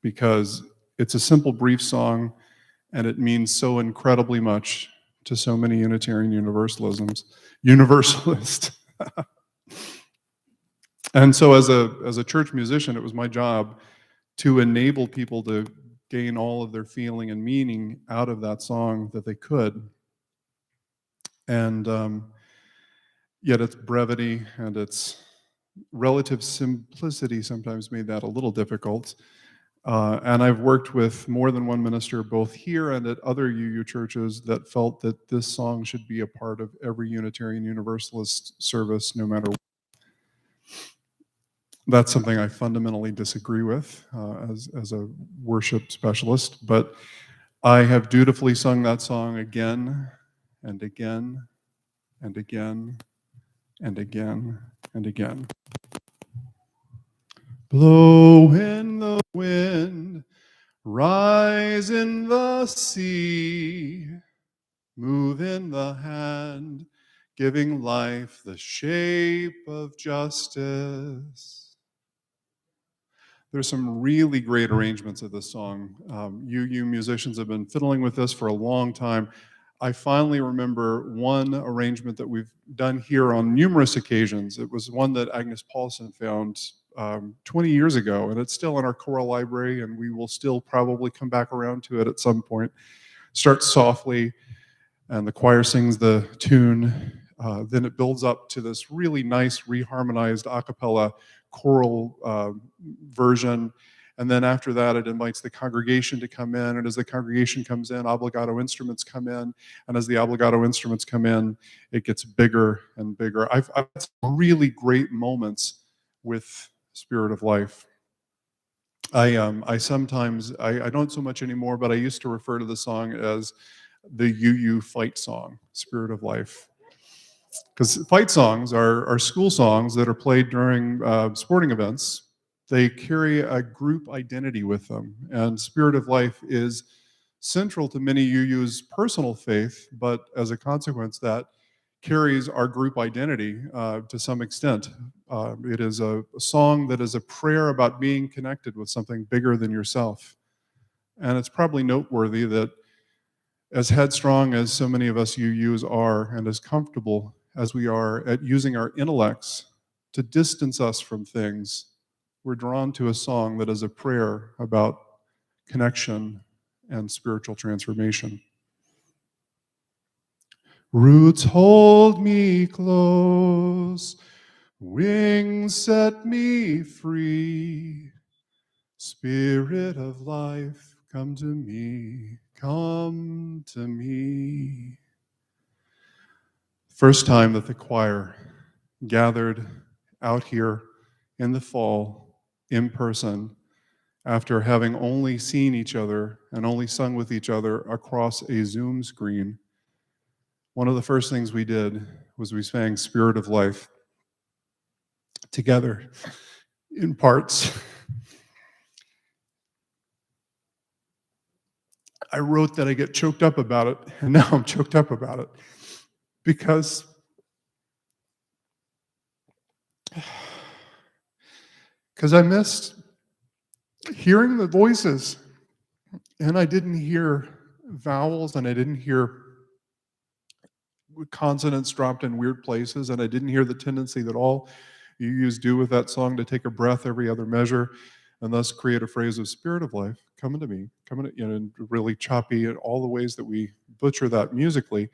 because it's a simple, brief song, and it means so incredibly much to so many Unitarian Universalists. And so as a church musician, it was my job to enable people to gain all of their feeling and meaning out of that song that they could. And yet its brevity and its relative simplicity sometimes made that a little difficult. And I've worked with more than one minister, both here and at other UU churches, that felt that this song should be a part of every Unitarian Universalist service, no matter what. That's something I fundamentally disagree with as a worship specialist, but I have dutifully sung that song again and again and again and again and again. Blow in the wind, rise in the sea, move in the hand, giving life the shape of justice. There's some really great arrangements of this song. UU musicians have been fiddling with this for a long time. I finally remember one arrangement that we've done here on numerous occasions. It was one that Agnes Paulson found 20 years ago, and it's still in our choral library, and we will still probably come back around to it at some point. Starts softly, and the choir sings the tune. Then it builds up to this really nice reharmonized a cappella choral version. And then after that, it invites the congregation to come in. And as the congregation comes in, obligato instruments come in. And as the obligato instruments come in, it gets bigger and bigger. I've had some really great moments with Spirit of Life. I sometimes, I don't so much anymore, but I used to refer to the song as the UU fight song, Spirit of Life. Because fight songs are school songs that are played during sporting events. They carry a group identity with them. And Spirit of Life is central to many UU's personal faith, but as a consequence, that carries our group identity to some extent. It is a song that is a prayer about being connected with something bigger than yourself. And it's probably noteworthy that as headstrong as so many of us UUs are, and as comfortable as we are at using our intellects to distance us from things, we're drawn to a song that is a prayer about connection and spiritual transformation. Roots hold me close, wings set me free. Spirit of life, come to me, come to me. First time that the choir gathered out here in the fall in person after having only seen each other and only sung with each other across a Zoom screen. One of the first things we did was we sang Spirit of Life together in parts. I wrote that I get choked up about it, and now I'm choked up about it because I missed hearing the voices, and I didn't hear vowels, and I didn't hear consonants dropped in weird places, and I didn't hear the tendency that all UUs do with that song to take a breath every other measure and thus create a phrase of Spirit of Life, come into me, come into, and really choppy in all the ways that we butcher that musically.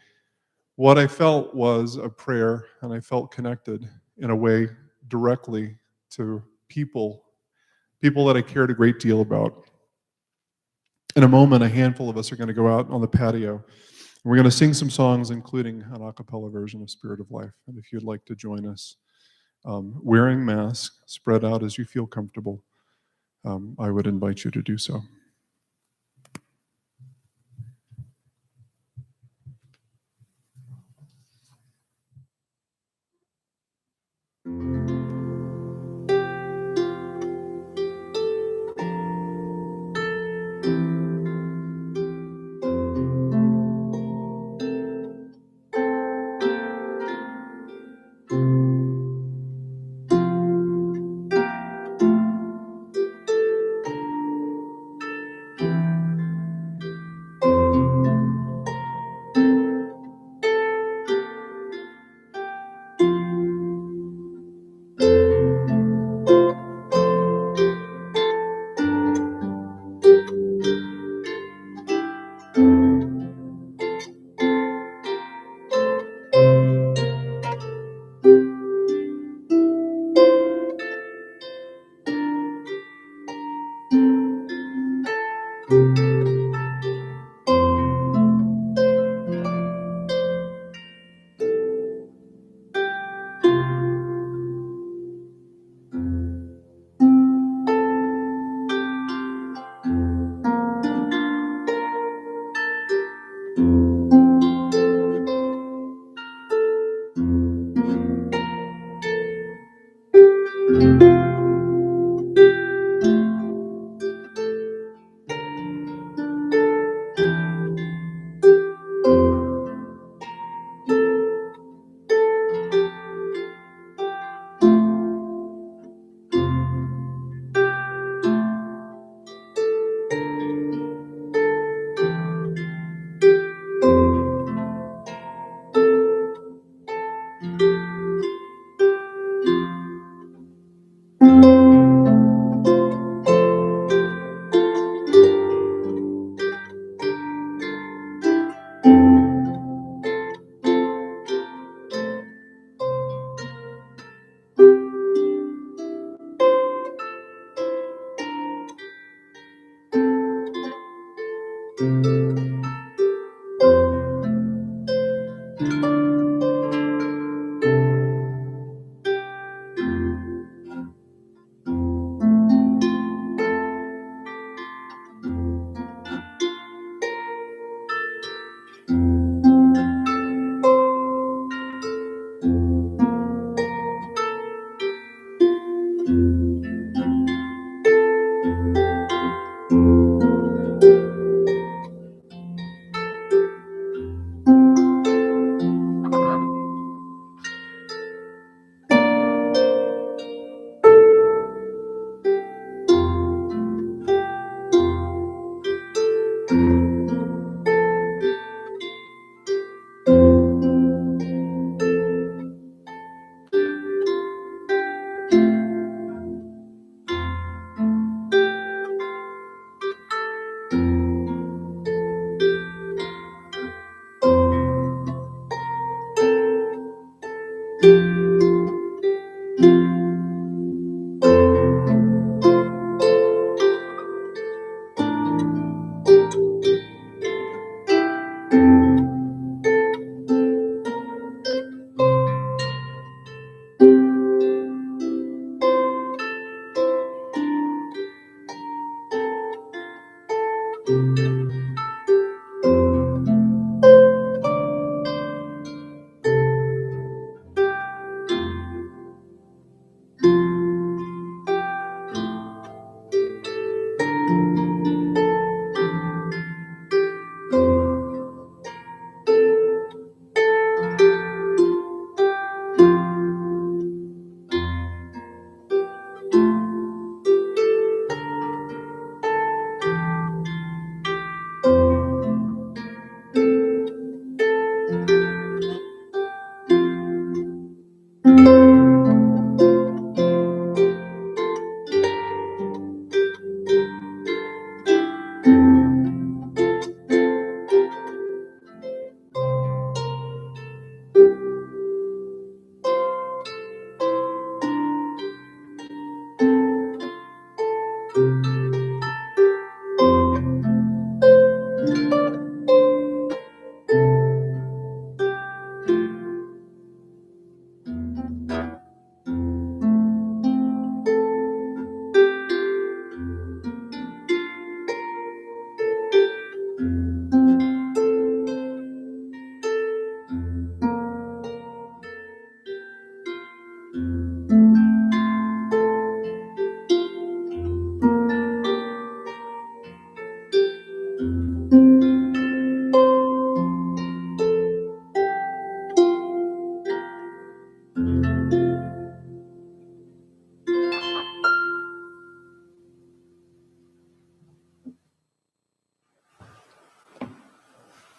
What I felt was a prayer, and I felt connected in a way directly to people that I cared a great deal about. In a moment, a handful of us are going to go out on the patio, and we're going to sing some songs, including an a cappella version of Spirit of Life. And if you'd like to join us, wearing masks, spread out as you feel comfortable, I would invite you to do so.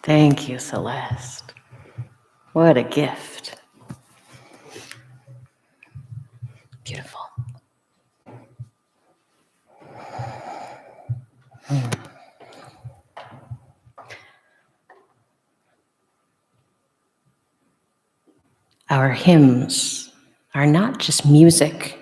Thank you, Celeste. What a gift. Beautiful. Our hymns are not just music,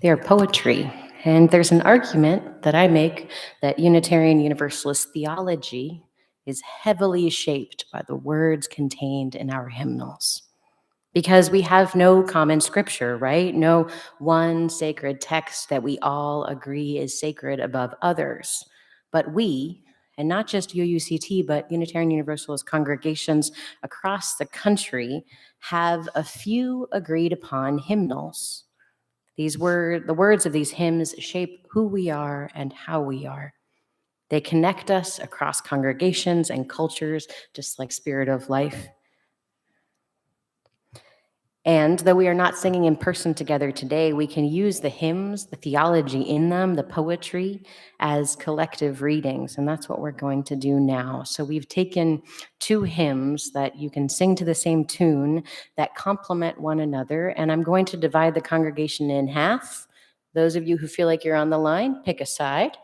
they are poetry. And there's an argument that I make that Unitarian Universalist theology is heavily shaped by the words contained in our hymnals. Because we have no common scripture, right? No one sacred text that we all agree is sacred above others. But we, and not just UUCT, but Unitarian Universalist congregations across the country, have a few agreed upon hymnals. The words of these hymns shape who we are and how we are. They connect us across congregations and cultures, just like Spirit of Life. And though we are not singing in person together today, we can use the hymns, the theology in them, the poetry, as collective readings. And that's what we're going to do now. So we've taken two hymns that you can sing to the same tune that complement one another. And I'm going to divide the congregation in half. Those of you who feel like you're on the line, pick a side.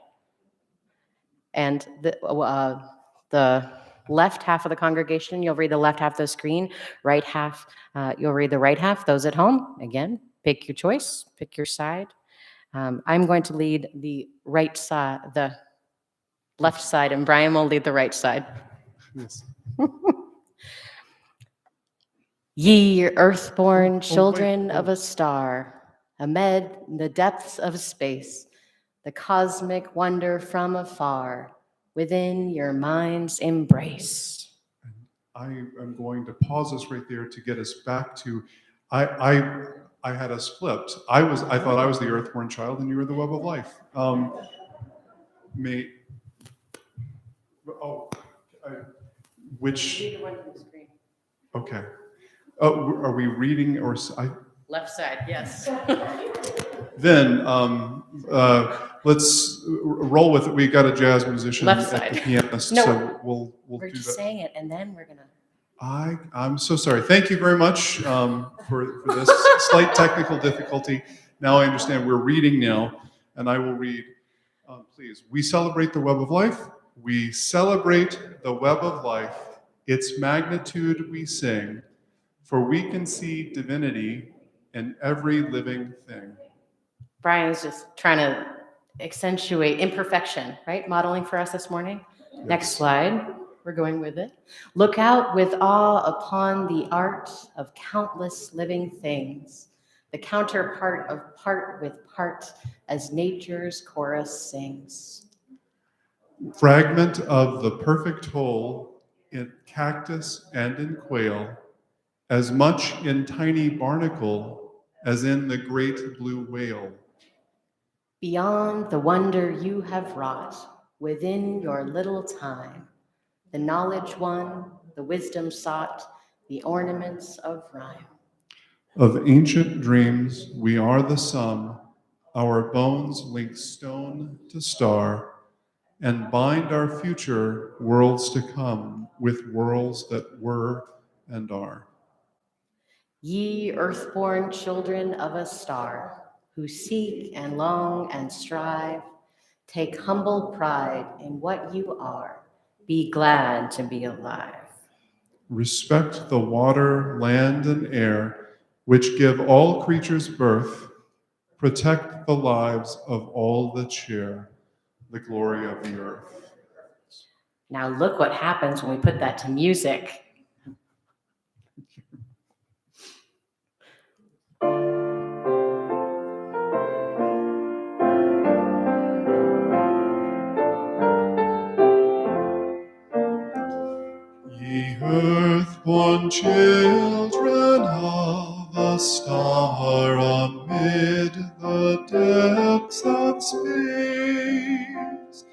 And the left half of the congregation, you'll read the left half of the screen. Right half, you'll read the right half. Those at home, again, pick your choice, pick your side. I'm going to lead the right side, the left side, and Brian will lead the right side. Yes. Ye earthborn children wait, of a star, amid the depths of space, the cosmic wonder from afar, within your mind's embrace. I am going to pause us right there to get us back to, I had us flipped. I thought I was the earthborn child and you were the web of life. Which, okay. Are we reading or, Left side, yes. then let's roll with it. We got a jazz musician Left at side. the pianist, No, so we'll We're do just that. saying it, and then we're gonna. I'm so sorry. Thank you very much for this slight technical difficulty. Now I understand we're reading now, and I will read, please. We celebrate the web of life. We celebrate the web of life. Its magnitude we sing, for we can see divinity in every living thing. Brian's just trying to accentuate imperfection, right? Modeling for us this morning. Yes. Next slide. We're going with it. Look out with awe upon the art of countless living things, the counterpart of part with part as nature's chorus sings. Fragment of the perfect whole in cactus and in quail, as much in tiny barnacle as in the great blue whale. Beyond the wonder you have wrought within your little time, the knowledge won, the wisdom sought, the ornaments of rhyme. Of ancient dreams we are the sum, our bones link stone to star, and bind our future worlds to come with worlds that were and are. Ye earthborn children of a star, who seek and long and strive, take humble pride in what you are. Be glad to be alive. Respect the water, land, and air, which give all creatures birth. Protect the lives of all that share the glory of the earth. Now look what happens when we put that to music. Ye earthborn children of a star, amid the depths of space,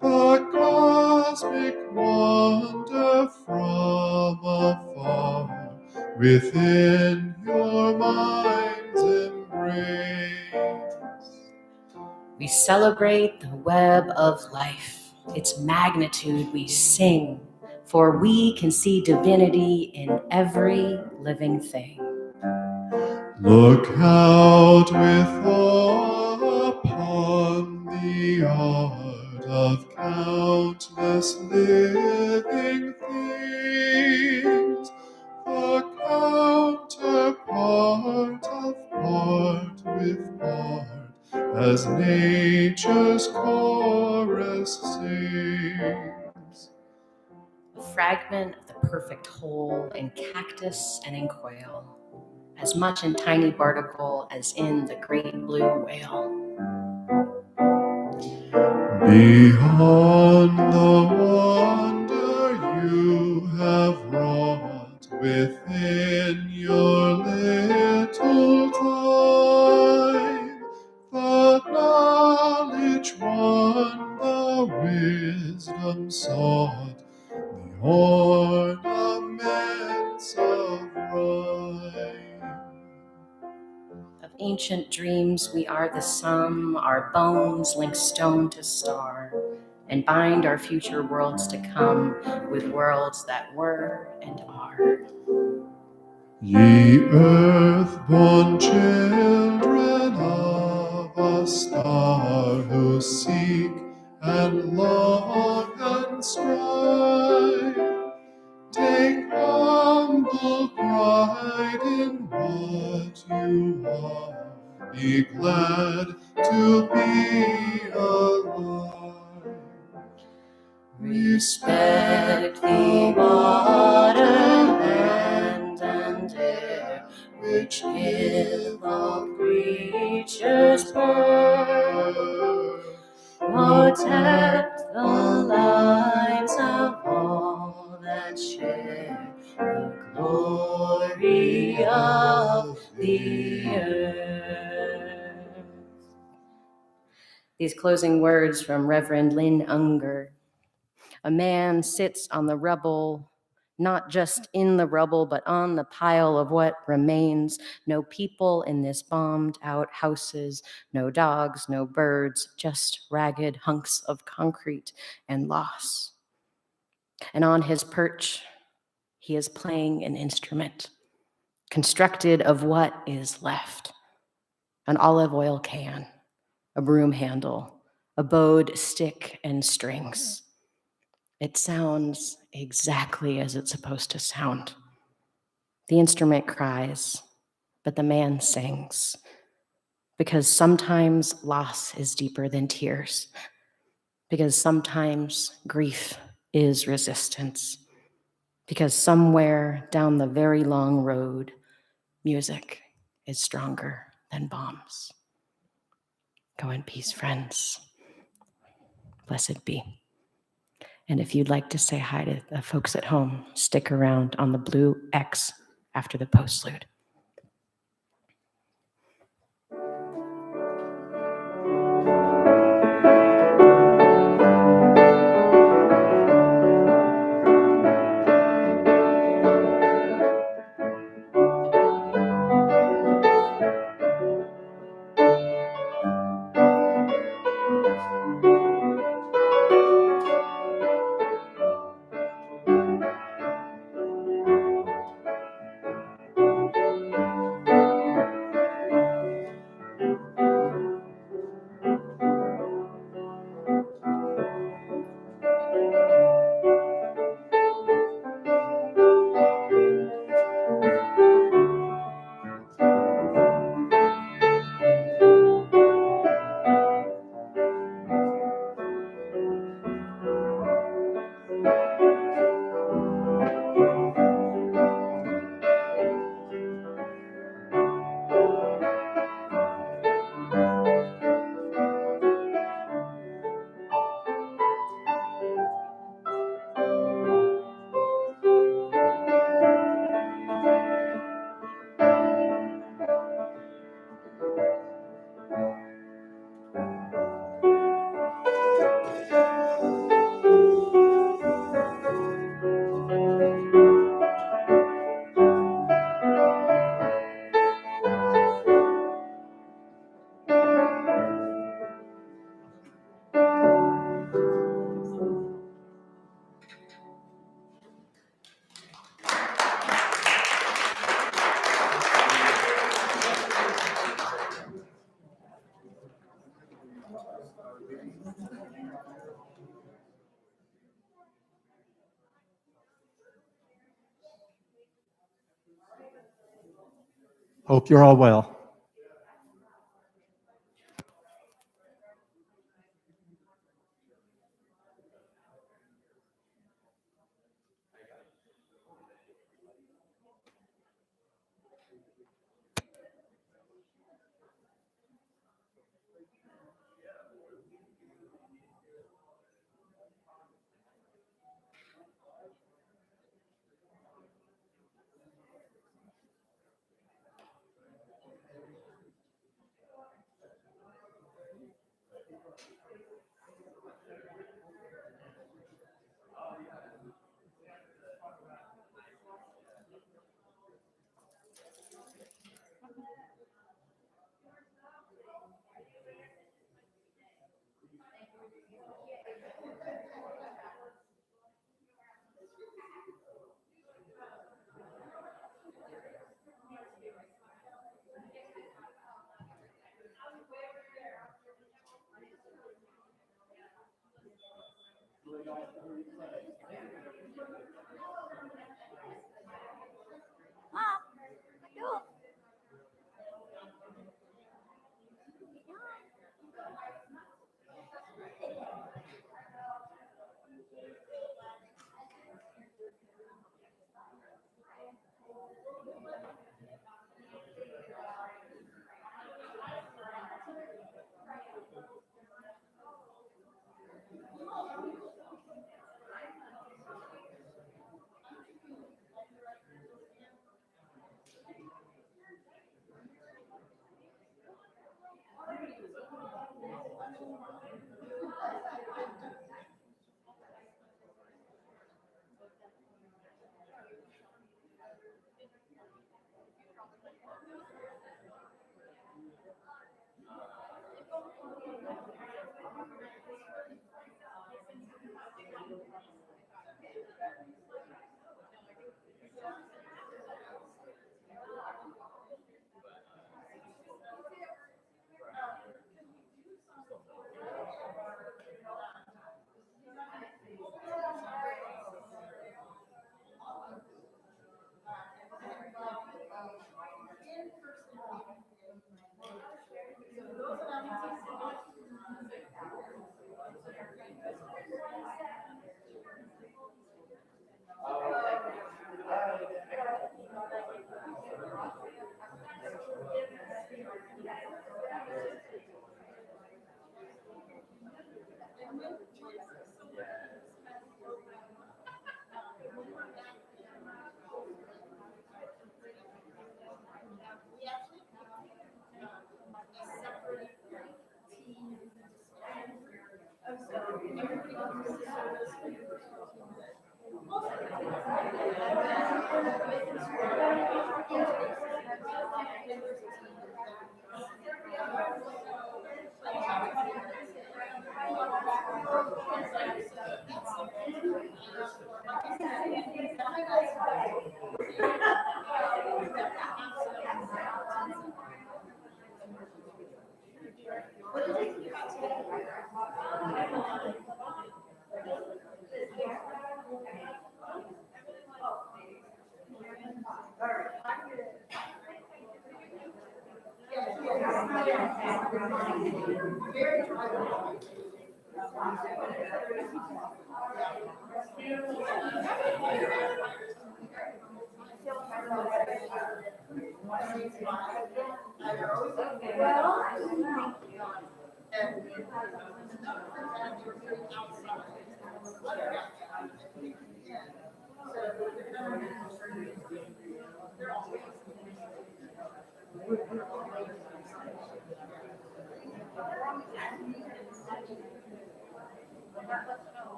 the cosmic wonder from afar, within your mind's embrace. We celebrate the web of life, its magnitude we sing, for we can see divinity in every living thing. Look out with awe upon the art of countless living things, the counterpart of part with part, as nature's chorus sings. A fragment of the perfect whole in cactus and in quail, as much in tiny barnacle as in the great blue whale. Beyond the wonder you have wrought within your little time, the knowledge won, the wisdom sought, the ornaments of rhyme. Of ancient dreams we are the sum, our bones link stone to star, and bind our future worlds to come with worlds that were and are. Ye earth-born children of a star who seek and long and strive, take humble pride in what you are. Be glad to be alive. Respect the water, land, and air, which give all creatures birth. Protect the lives of all that share the glory of the earth. These closing words from Reverend Lynn Unger. A man sits on the rubble, not just in the rubble, but on the pile of what remains. No people in this bombed out houses, no dogs, no birds, just ragged hunks of concrete and loss. And on his perch, he is playing an instrument constructed of what is left: an olive oil can, a broom handle, a bowed stick and strings. It sounds exactly as it's supposed to sound. The instrument cries, but the man sings. Because sometimes loss is deeper than tears. Because sometimes grief is resistance. Because somewhere down the very long road, music is stronger than bombs. Go in peace, friends. Blessed be. And if you'd like to say hi to the folks at home, stick around on the blue X after the postlude. Hope you're all well.